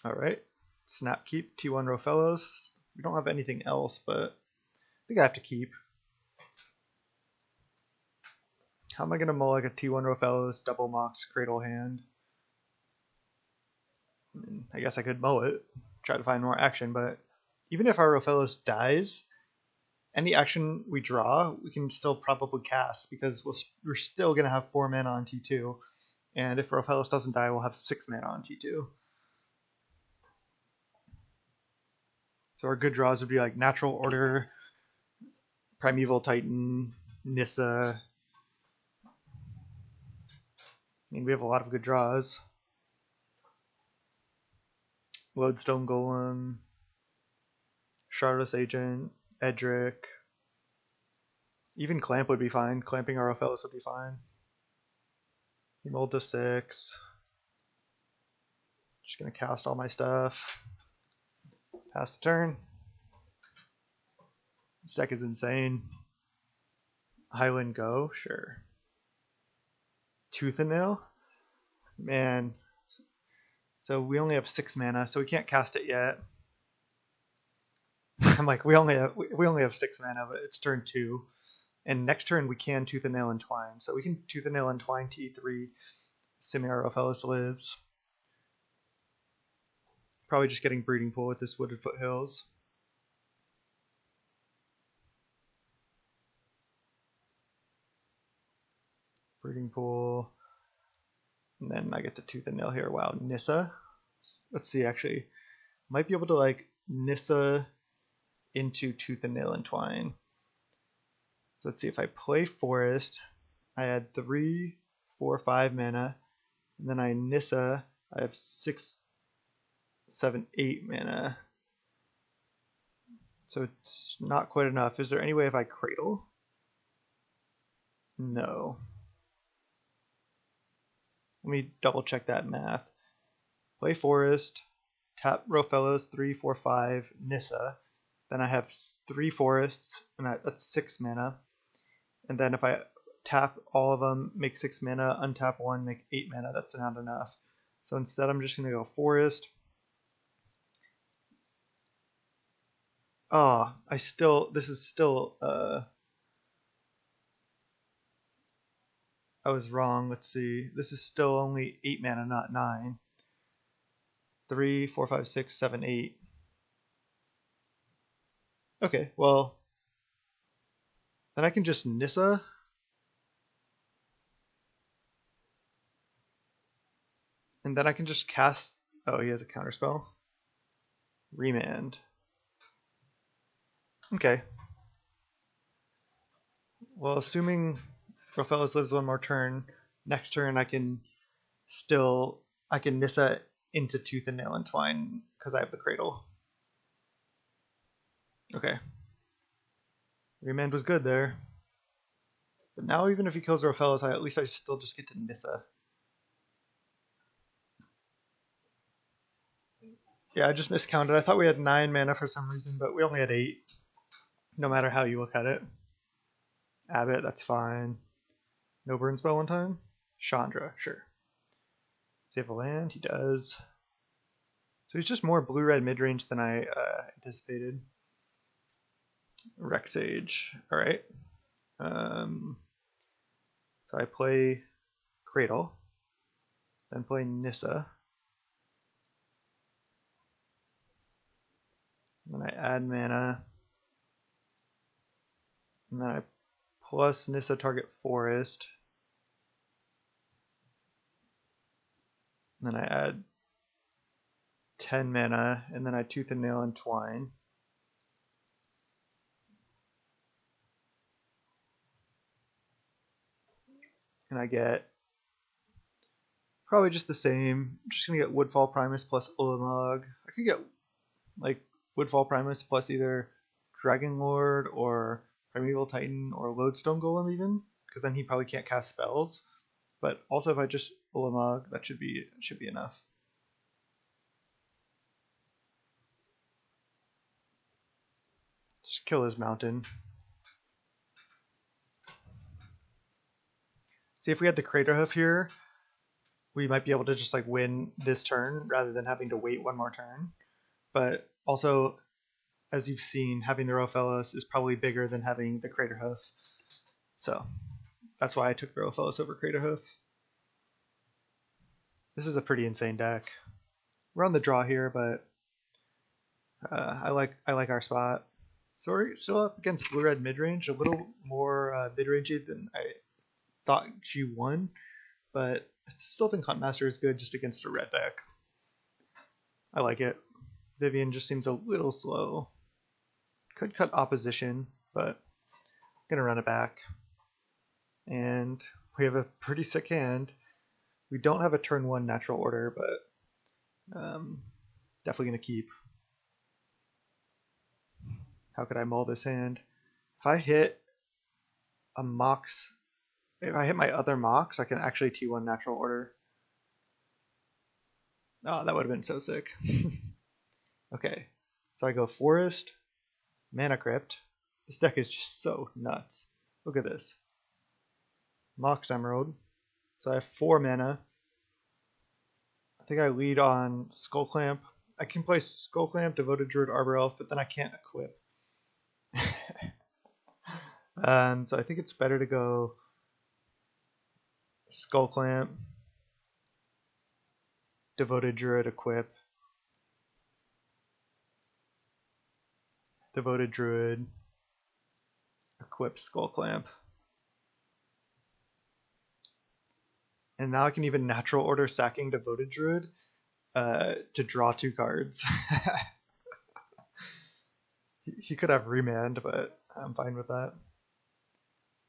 Alright. Snap keep T1 Rofellos. We don't have anything else, but think I have to keep. How am I going to mull like a T1 Rofellos double Mox Cradle hand? I guess I could mull it, try to find more action, but even if our Rofellos dies, any action we draw, we can still probably cast because we're still going to have 4 mana on T2. And if Rofellos doesn't die, we'll have 6 mana on T2. So our good draws would be like Natural Order, Primeval Titan, Nissa. I mean, we have a lot of good draws. Lodestone Golem, Shardless Agent, Edric. Even Clamp would be fine. Clamping our Rofellos would be fine. He mulled to 6. Just gonna cast all my stuff. Pass the turn. This deck is insane. Highland Go, sure. Tooth and Nail? Man. So we only have 6 mana, so we can't cast it yet. I'm like, we only have 6 mana, but it's turn 2. And next turn we can Tooth and Nail Entwine. So we can Tooth and Nail Entwine T3, assuming our Rofellos lives. Probably just getting Breeding Pool with this Wooded Foothills. Breeding Pool. And then I get to Tooth and Nail here. Wow, Nissa. Let's see, actually. Might be able to like Nissa into Tooth and Nail Entwine. So let's see, if I play Forest, I add 3, 4, 5 mana, and then I Nissa, I have 6, 7, 8 mana. So it's not quite enough. Is there any way if I Cradle? No. Let me double check that math. Play Forest, tap Rofellos, 3, 4, 5, Nissa. Then I have 3 forests, and that's 6 mana. And then if I tap all of them, make 6 mana, untap 1, make 8 mana, that's not enough. So instead I'm just going to go Forest. Oh, this is still, I was wrong, let's see. This is still only 8 mana, not 9. 3, 4, 5, 6, 7, 8. Okay, well, then I can just Nissa. And then I can just cast... Oh, he has a counterspell. Remand. Okay. Well, assuming Rofellos lives one more turn, next turn I can Nissa into Tooth and Nail Entwine because I have the Cradle. Okay. Remand was good there. But now even if he kills Rofellos, at least I still just get to Nissa. Yeah, I just miscounted. I thought we had 9 mana for some reason, but we only had 8. No matter how you look at it. Abbott, that's fine. No burn spell one time? Chandra, sure. Does he have a land? He does. So he's just more blue-red mid-range than I anticipated. Rexage, alright. So I play Cradle. Then play Nissa. Then I add mana. And then I plus Nissa target Forest. And then I add 10 mana, and then I Tooth and Nail Entwine. And I get probably just the same. I'm just going to get Woodfall Primus plus Ulamog. I could get like Woodfall Primus plus either Dragon Lord or Primeval Titan or Lodestone Golem even, because then he probably can't cast spells. But also if I just Ulamog, that should be enough. Just kill his mountain. See, if we had the Craterhoof here, we might be able to just like win this turn rather than having to wait one more turn. But also, as you've seen, having the Rofellos is probably bigger than having the Craterhoof. So that's why I took the Rofellos over Craterhoof. This is a pretty insane deck. We're on the draw here, but I like our spot. So we're still up against blue-red mid-range, a little more mid-rangey than I thought G1, but I still think Huntmaster is good just against a red deck. I like it. Vivien just seems a little slow. Could cut opposition, but I'm going to run it back. And we have a pretty sick hand. We don't have a turn 1 natural order, but definitely going to keep. How could I mull this hand? If I hit a Mox, if I hit my other Mox, I can actually T1 natural order. Oh, that would have been so sick. Okay, so I go Forest, Mana Crypt. This deck is just so nuts. Look at this. Mox Emerald. So I have 4 mana. I think I lead on Skull Clamp. I can play Skull Clamp, Devoted Druid, Arbor Elf, but then I can't equip. So I think it's better to go Skull Clamp, Devoted Druid, equip, Devoted Druid, equip Skull Clamp. And now I can even natural order sacking Devoted Druid to draw 2 cards. He could have Remand, but I'm fine with that.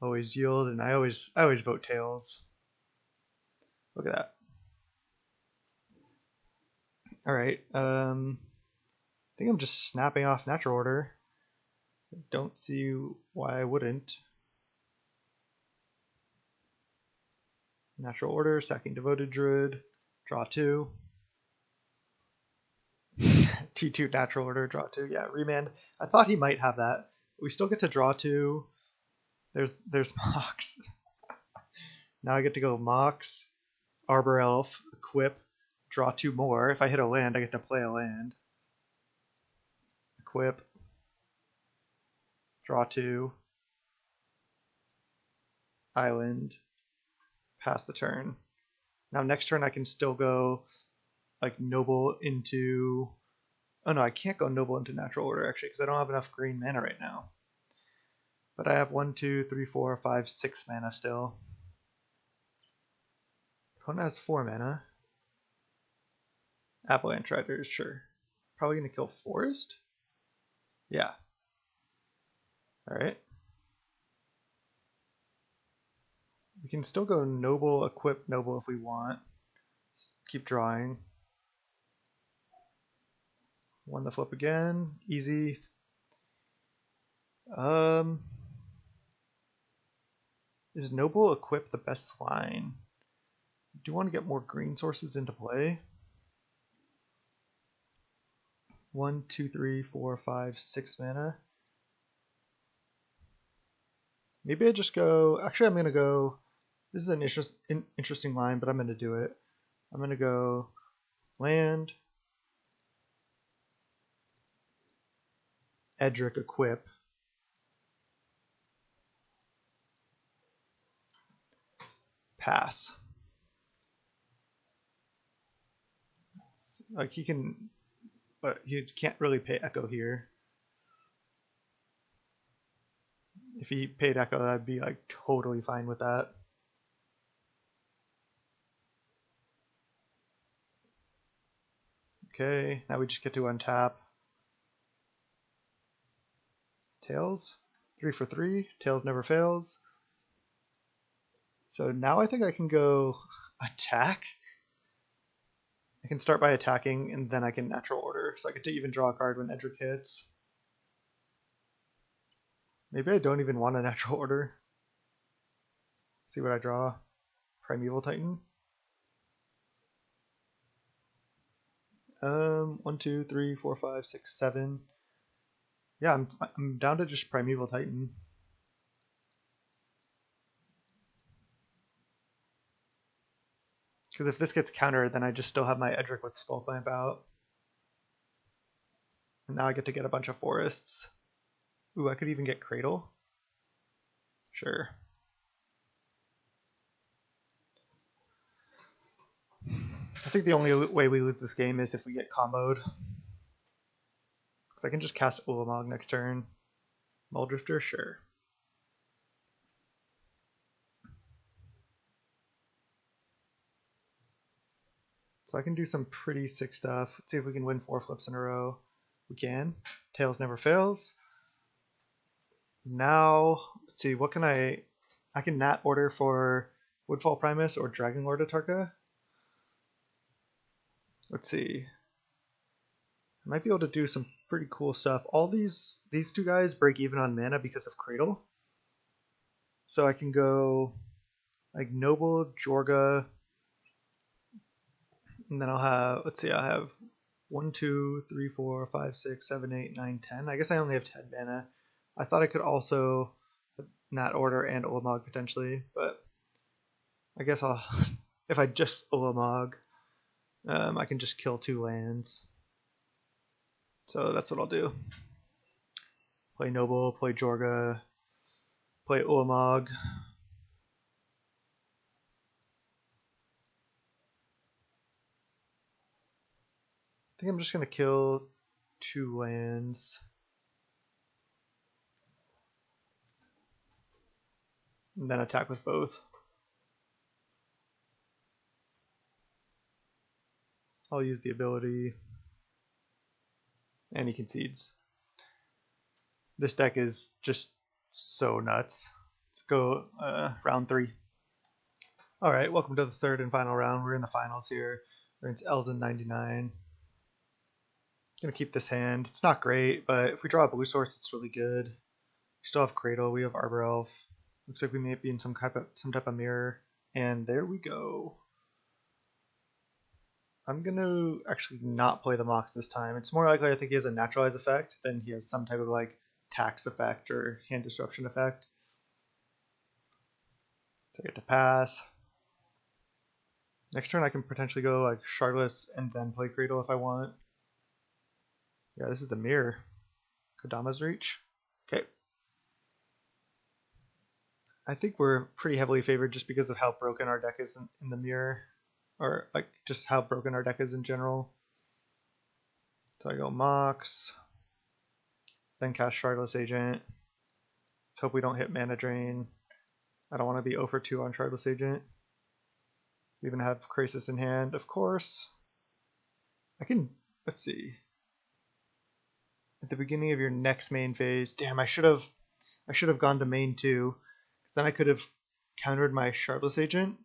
Always yield, and I always vote tails. Look at that. Alright, I think I'm just snapping off natural order. I don't see why I wouldn't. Natural order, sacking Devoted Druid, draw 2. T2 natural order, draw 2. Yeah, Remand. I thought he might have that. We still get to draw 2. There's Mox. Now I get to go Mox, Arbor Elf, equip, draw 2 more. If I hit a land, I get to play a land. Equip, draw 2, island, pass the turn. Now next turn I can still go like Noble into... Oh no, I can't go Noble into natural order actually because I don't have enough green mana right now. But I have 1, 2, 3, 4, 5, 6 mana still. Opponent has 4 mana. Avalanche Riders, sure. Probably gonna kill Forest? Yeah. Alright. We can still go Noble, equip Noble if we want. Just keep drawing. 1 the flip again. Easy. Is Noble equip the best line? Do you want to get more green sources into play? 1, 2, 3, 4, 5, 6 mana. Maybe I just go... Actually, I'm going to go... This is an interesting line, but I'm going to do it. I'm going to go land, Edric, equip, pass. Like he can, but he can't really pay Echo here. If he paid Echo, I'd be like totally fine with that. Okay, now we just get to untap. Tails, 3 for 3. Tails never fails. So now I think I can go attack. I can start by attacking, and then I can natural order, so I get to even draw a card when Edric hits. Maybe I don't even want a natural order. See what I draw. Primeval Titan. 1, 2, 3, 4, 5, 6, 7. Yeah, I'm down to just Primeval Titan. Because if this gets countered, then I just still have my Edric with Skull Clamp out. And now I get to get a bunch of forests. Ooh, I could even get Cradle. Sure. I think the only way we lose this game is if we get comboed. Because I can just cast Ulamog next turn. Muldrifter, sure. So I can do some pretty sick stuff. Let's see if we can win 4 flips in a row. We can. Tails never fails. Now, let's see, what can I can Nat order for Woodfall Primus or Dragon Lord Atarka. Let's see. I might be able to do some pretty cool stuff. All these two guys break even on mana because of Cradle. So I can go like Noble, Jorga, and then I'll have, let's see, I'll have 1, 2, 3, 4, 5, 6, 7, 8, 9, 10. I guess I only have 10 mana. I thought I could also Nat Order and Ulamog potentially, but I guess I'll, if I just Ulamog, I can just kill 2 lands. So that's what I'll do. Play Noble, play Jorga, play Ulamog. I think I'm just going to kill 2 lands. And then attack with both. I'll use the ability. And he concedes. This deck is just so nuts. Let's go round 3. Alright, welcome to the third and final round. We're in the finals here. We're in Elzen 99. Gonna keep this hand. It's not great, but if we draw a blue source, it's really good. We still have Cradle, we have Arbor Elf. Looks like we may be in some type of mirror. And there we go. I'm gonna actually not play the Mox this time. It's more likely I think he has a naturalize effect than he has some type of like tax effect or hand disruption effect. So I get to pass. Next turn I can potentially go like Shardless and then play Cradle if I want. Yeah, this is the mirror. Kodama's Reach. Okay. I think we're pretty heavily favored just because of how broken our deck is in the mirror. Or like just how broken our deck is in general. So I go Mox. Then cast Shardless Agent. Let's hope we don't hit Mana Drain. I don't want to be 0 for 2 on Shardless Agent. We even have Krasis in hand, of course. I can, let's see. At the beginning of your next main phase, damn, I should have gone to main 2, because then I could have countered my Shardless Agent,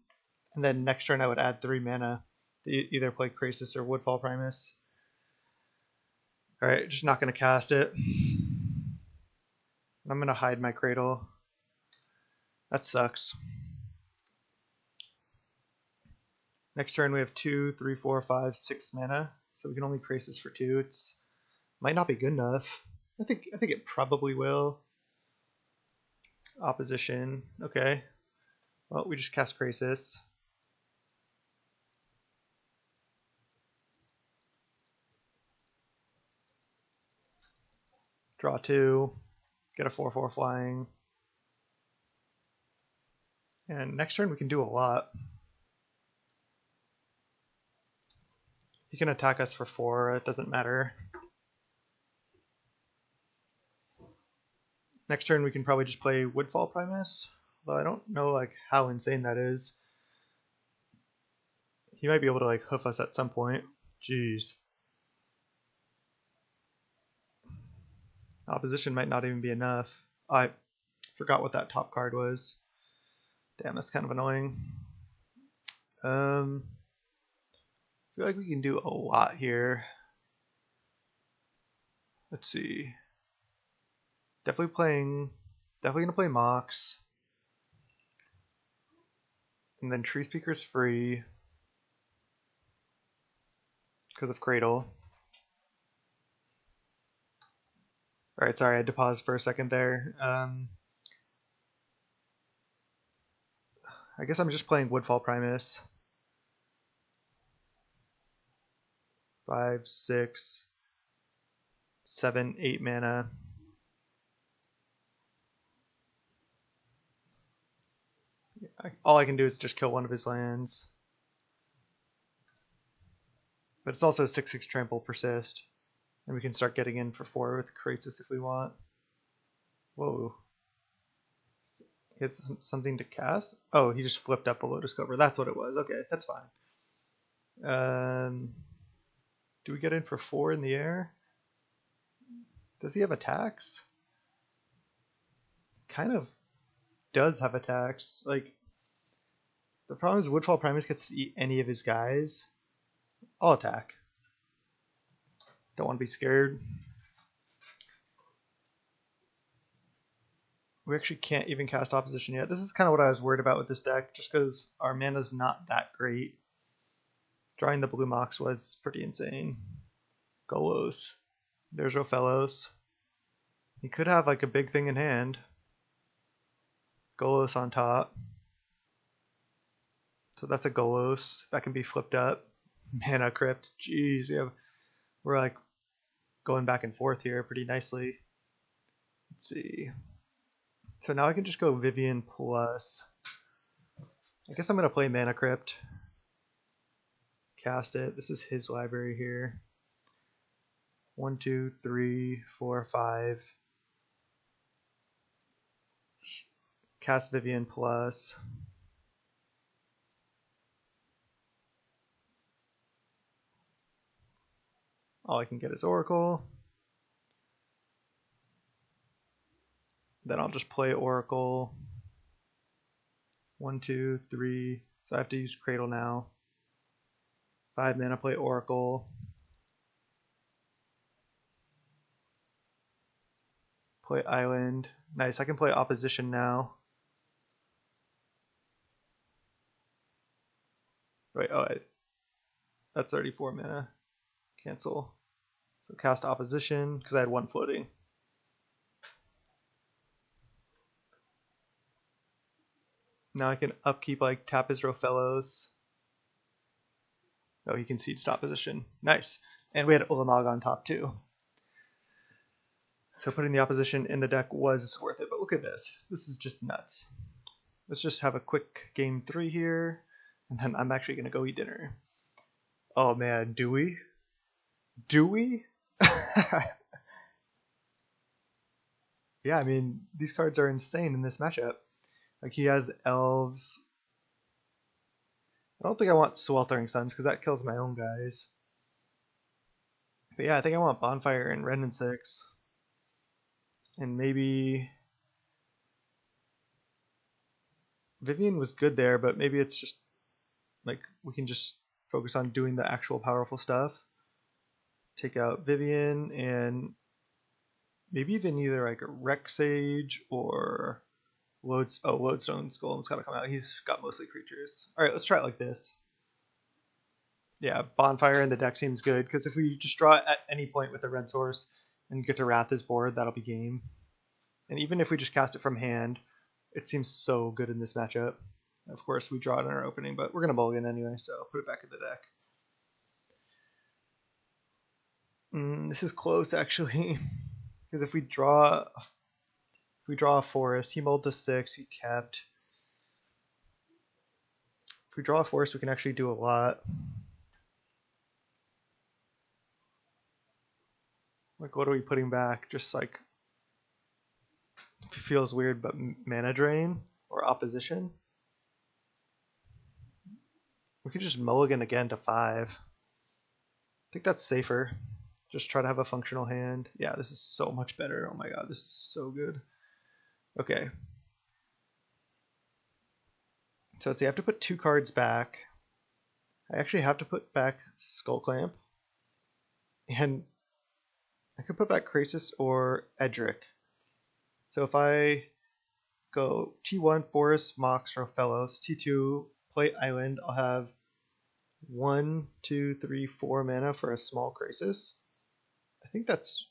and then next turn I would add 3 mana to either play Krasis or Woodfall Primus. Alright, just not going to cast it. I'm going to hide my Cradle. That sucks. Next turn we have 2, 3, 4, 5, 6 mana, so we can only Krasis for 2. It's might not be good enough. I think it probably will. Opposition. Okay. Well, we just cast Krasis. Draw 2. Get a 4/4 flying. And next turn we can do a lot. He can attack us for 4. It doesn't matter. Next turn we can probably just play Woodfall Primus, though I don't know like how insane that is. He might be able to like hoof us at some point. Jeez. Opposition might not even be enough. I forgot what that top card was. Damn, that's kind of annoying. I feel like we can do a lot here. Let's see. Definitely gonna play Mox. And then Tree Speaker's free. Because of Cradle. Alright, sorry, I had to pause for a second there. I guess I'm just playing Woodfall Primus. 5, 6, 7, 8 mana. All I can do is just kill one of his lands. But it's also 6/6 trample persist. And we can start getting in for 4 with Krasis if we want. Whoa. He has something to cast? Oh, he just flipped up a Lotus Cobra. That's what it was. Okay, that's fine. Do we get in for 4 in the air? Does he have attacks? Kind of does have attacks. Like, the problem is Woodfall Primus gets to eat any of his guys. I'll attack. Don't want to be scared. We actually can't even cast opposition yet. This is kind of what I was worried about with this deck, just because our mana's not that great. Drawing the blue Mox was pretty insane. Golos. There's Rofellos. He could have like a big thing in hand. Golos on top. So that's a Golos. That can be flipped up. Mana Crypt. Jeez, we're like going back and forth here pretty nicely. Let's see. So now I can just go Vivien plus. I guess I'm going to play Mana Crypt. Cast it. This is his library here. 1, 2, 3, 4, 5. Cast Vivien plus. All I can get is Oracle. Then I'll just play Oracle. 1, 2, 3. So I have to use Cradle now. 5 mana, play Oracle. Play Island. Nice, I can play Opposition now. Wait, that's 34 mana. Cancel. So cast Opposition, because I had 1 floating. Now I can upkeep, like, tap his Rofellos. Oh, he concedes to Opposition. Nice. And we had Ulamog on top, too. So putting the Opposition in the deck was worth it. But look at this. This is just nuts. Let's just have a quick game 3 here. And then I'm actually going to go eat dinner. Oh, man. Do we? Do we? Yeah, I mean, these cards are insane in this matchup. Like, he has Elves. I don't think I want Sweltering Suns, because that kills my own guys. But yeah, I think I want Bonfire and Wrenn and 6. And maybe... Vivien was good there, but maybe it's just... like, we can just focus on doing the actual powerful stuff. Take out Vivien, and... maybe even either, like, a Rec Sage, or... Lodestone's Golem's gotta come out. He's got mostly creatures. Alright, let's try it like this. Yeah, Bonfire in the deck seems good, because if we just draw it at any point with a red source and get to Wrath his board, that'll be game. And even if we just cast it from hand, it seems so good in this matchup. Of course, we draw it in our opening, but we're going to mulligan anyway, so I'll put it back in the deck. This is close, actually, because if we draw a forest, he mulled to 6, he kept. If we draw a forest, we can actually do a lot. Like, what are we putting back? Just like, it feels weird, but mana drain or opposition. We could just mulligan again to 5. I think that's safer. Just try to have a functional hand. Yeah, this is so much better. Oh my god, this is so good. Okay. So let's see, I have to put 2 cards back. I actually have to put back Skullclamp. And I could put back Krasis or Edric. So if I go T1, Forest, Mox, Rofellos, T2, play Island, I'll have 1, 2, 3, 4 mana for a small Krasis. I think that's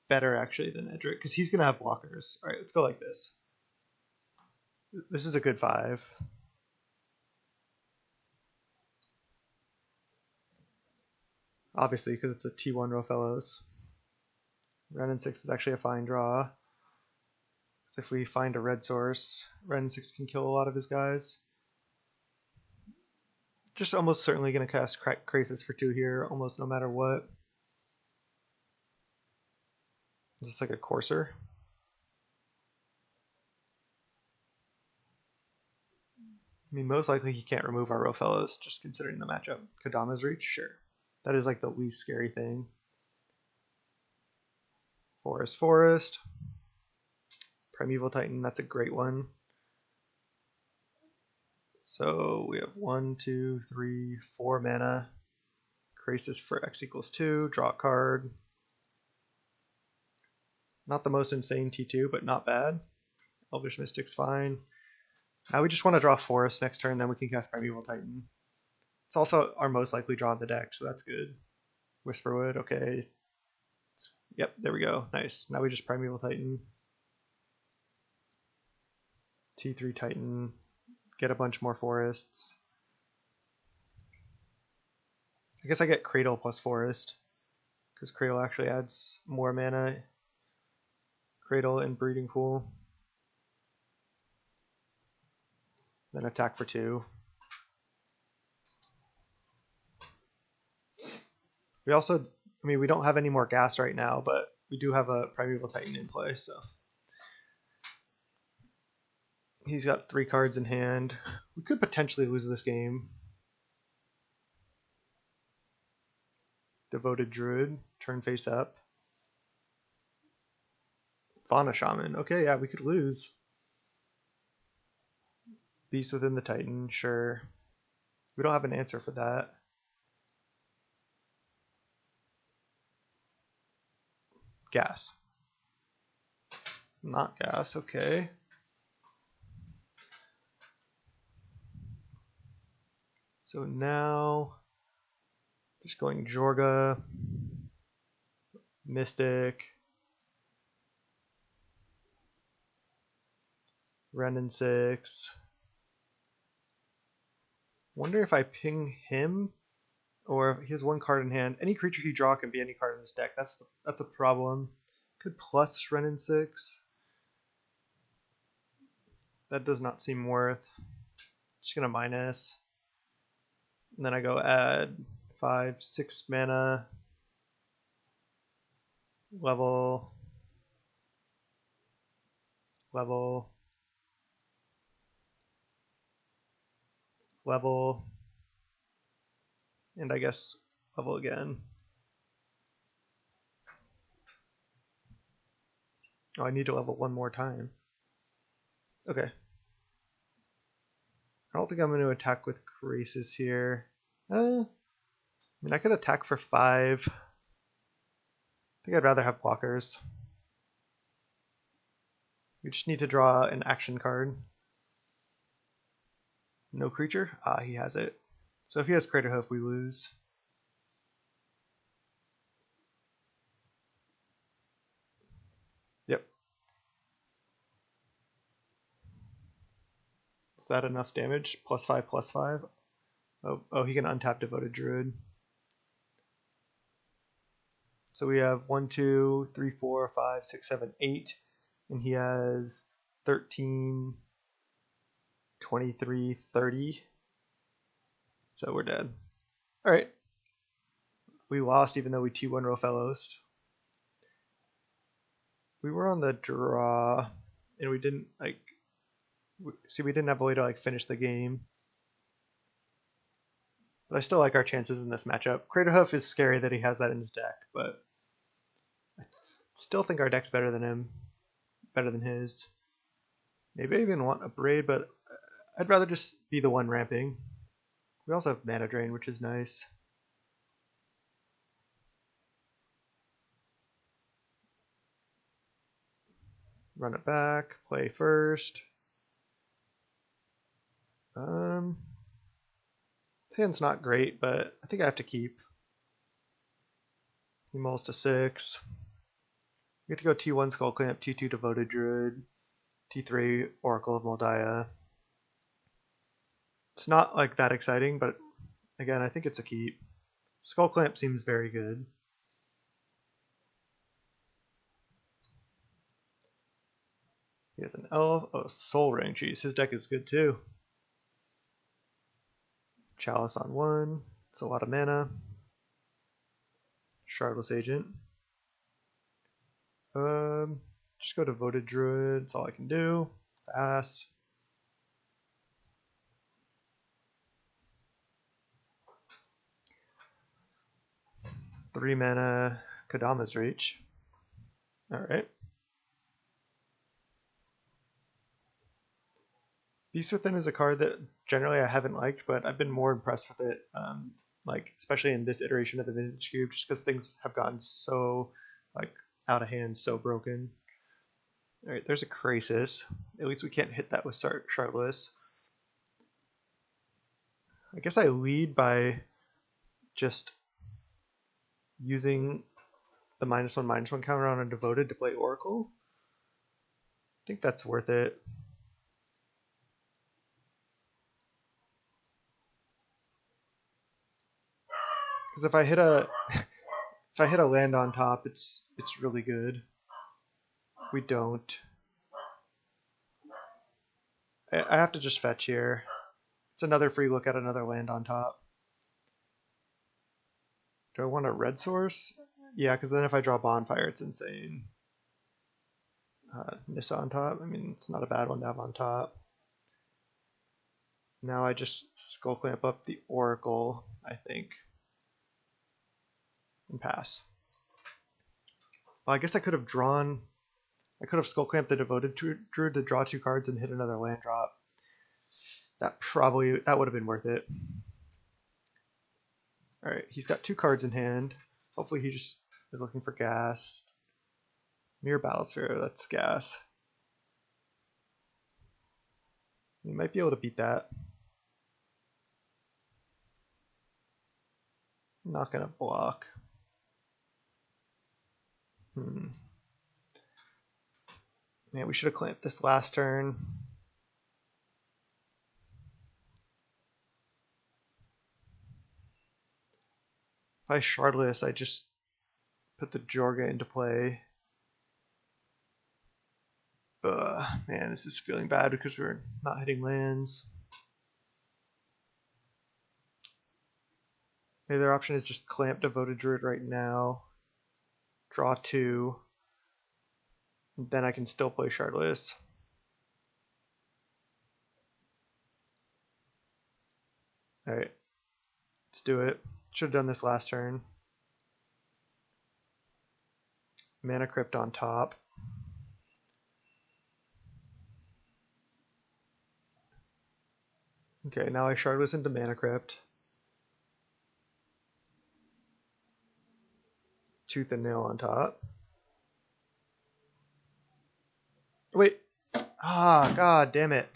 better actually than Edric, because he's going to have blockers. Alright, let's go like this. This is a good 5. Obviously, because it's a T1 Rofellos. Wrenn and 6 is actually a fine draw. Because if we find a red source, Wrenn and 6 can kill a lot of his guys. Just almost certainly going to cast Krasis for 2 here, almost no matter what. Is this like a Courser? I mean, most likely he can't remove our Rofellos, just considering the matchup. Kodama's Reach? Sure. That is like the least scary thing. Forest. Primeval Titan, that's a great one. So we have 1, 2, 3, 4 mana. Krasis for X equals 2, draw a card. Not the most insane T2, but not bad. Elvish Mystic's fine. Now we just want to draw Forest next turn, then we can cast Primeval Titan. It's also our most likely draw in the deck, so that's good. Whisperwood, okay. Yep, there we go. Nice. Now we just Primeval Titan. T3 Titan. Get a bunch more forests. I guess I get Cradle plus Forest, because Cradle actually adds more mana. Cradle and Breeding Pool. Then attack for 2. We also, I mean, we don't have any more gas right now, but we do have a Primeval Titan in play, so. He's got 3 cards in hand. We could potentially lose this game. Devoted Druid, turn face up. Fauna Shaman, okay, yeah, we could lose. Beast within the Titan, sure. We don't have an answer for that. Gas. Not gas, okay. So now, just going Jorga, Mystic, Wrenn and 6. Wonder if I ping him, or if he has 1 card in hand. Any creature he draw can be any card in his deck. That's a problem. Could plus Wrenn and 6. That does not seem worth. Just gonna minus. And then I go add 5, 6 mana. Level. And I guess level again. Oh, I need to level 1 more time. Okay. I don't think I'm going to attack with Krasis here. I mean, I could attack for 5. I think I'd rather have blockers. We just need to draw an action card. No creature? Ah, he has it. So if he has Craterhoof, we lose. Yep. Is that enough damage? +5/+5? Oh, he can untap Devoted Druid. So we have 1, 2, 3, 4, 5, 6, 7, 8. And he has 13, 23, 30. So we're dead. Alright. We lost even though we T1 Rofellos. We were on the draw, and we didn't, we didn't have a way to, finish the game. But I still like our chances in this matchup. Craterhoof is scary that he has that in his deck, but I still think our deck's better than him. Better than his. Maybe I even want a Braid, but I'd rather just be the one ramping. We also have Mana Drain, which is nice. Run it back, play first. This hand's not great, but I think I have to keep. He mulls to 6. We get to go T1 Skullclamp, T2 Devoted Druid, T3 Oracle of Moldiah. It's not that exciting, but again, I think it's a keep. Skullclamp seems very good. He has an elf. Oh, Soul Ring. Jeez, his deck is good too. Chalice on 1. It's a lot of mana. Shardless Agent. Just go Devoted Druid. That's all I can do. Pass. Three mana Kodama's Reach. Alright. Beast Within is a card that generally I haven't liked, but I've been more impressed with it, like especially in this iteration of the Vintage Cube, just because things have gotten so like out of hand, so broken. Alright, there's a Krasis. At least we can't hit that with Shardless. I guess I lead by just using the -1/-1 counter on a Devoted to play Oracle. I think that's worth it. Because if I hit a land on top, it's really good. We don't. I have to just fetch here. It's another free look at another land on top. Do I want a red source? Yeah, because then if I draw Bonfire, it's insane. Nissa on top. I mean, it's not a bad one to have on top. Now I just Skull Clamp up the Oracle, I think. And pass. Well, I guess I could have Skull Clamped the Devoted Druid to draw 2 cards and hit another land drop. That would have been worth it. Alright, he's got 2 cards in hand. Hopefully he just is looking for gas. Mirror Battlesphere, that's gas. He might be able to beat that. I'm not gonna block. Man, we should have clamped this last turn. If I Shardless, I just put the Jorga into play. Man, this is feeling bad because we're not hitting lands. Maybe their option is just clamp Devoted Druid right now. Draw 2. And then I can still play Shardless. Alright. Let's do it. Should have done this last turn. Mana Crypt on top. Okay, now I Shardless into Mana Crypt. Tooth and Nail on top. Wait. Ah, god damn it.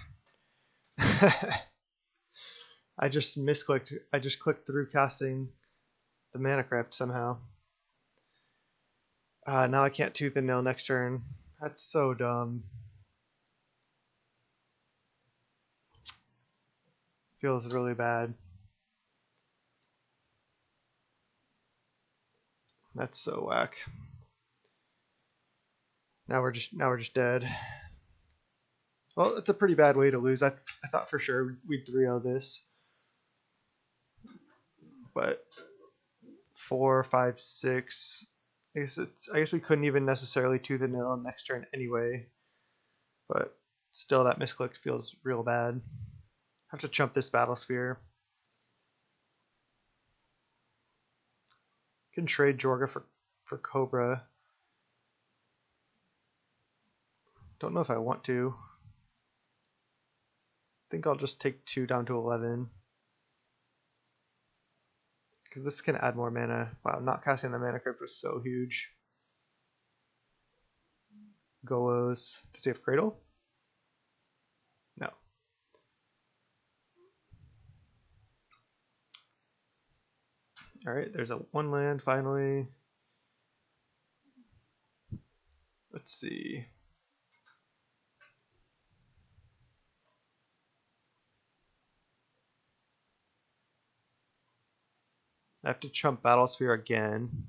I just misclicked. I just clicked through casting the Mana Crypt somehow. Now I can't Tooth and Nail next turn. That's so dumb. Feels really bad. That's so whack. Now we're just dead. Well, it's a pretty bad way to lose. I thought for sure we'd 3-0 this. But 4, 5, 6. I guess we couldn't even necessarily Tooth and Nail next turn anyway. But still, that misclick feels real bad. Have to chump this Battlesphere. Can trade Jorga for Cobra. Don't know if I want to. I think I'll just take 2 down to 11. Because this can add more mana. Wow, not casting the Mana Crypt was so huge. Golos. Does he have Cradle? No. Alright, there's a 1 land finally. Let's see. I have to chump Battlesphere again.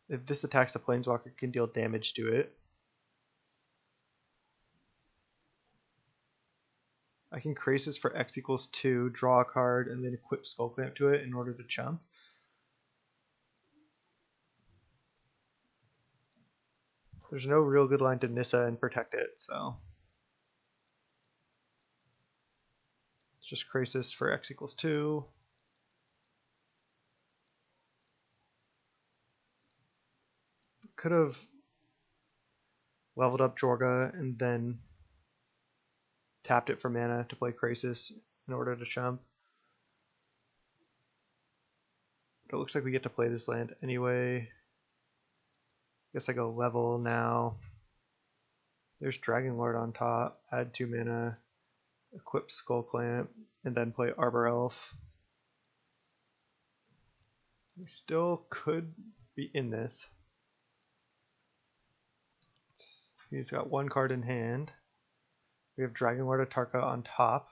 If this attacks a Planeswalker, it can deal damage to it. I can Krasis for X equals 2, draw a card, and then equip Skull Clamp to it in order to chump. There's no real good line to Nissa and protect it, so it's just Krasis for X equals 2. Could have leveled up Jorga and then tapped it for mana to play Krasis in order to chump. But it looks like we get to play this land anyway. Guess I go level now. There's Dragon Lord on top, add 2 mana, equip Skull Clamp, and then play Arbor Elf. We still could be in this. He's got 1 card in hand. We have Dragon Lord Atarka on top.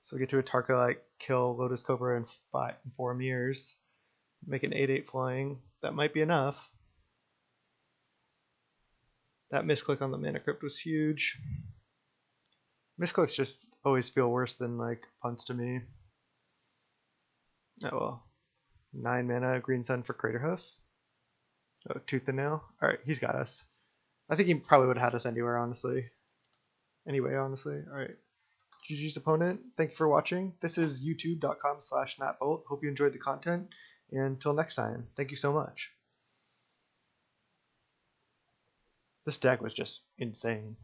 So we get to Atarka, like, kill Lotus Cobra and 4 mirrors. Make an 8/8 flying. That might be enough. That misclick on the Mana Crypt was huge. Misclicks just always feel worse than, like, punts to me. Oh well. 9 mana, Green Sun for Craterhoof. Oh, Tooth and Nail. Alright, he's got us. I think he probably would have had us anywhere, honestly. Alright. GG's opponent, thank you for watching. This is youtube.com/NatBolt. Hope you enjoyed the content. And until next time, thank you so much. This deck was just insane.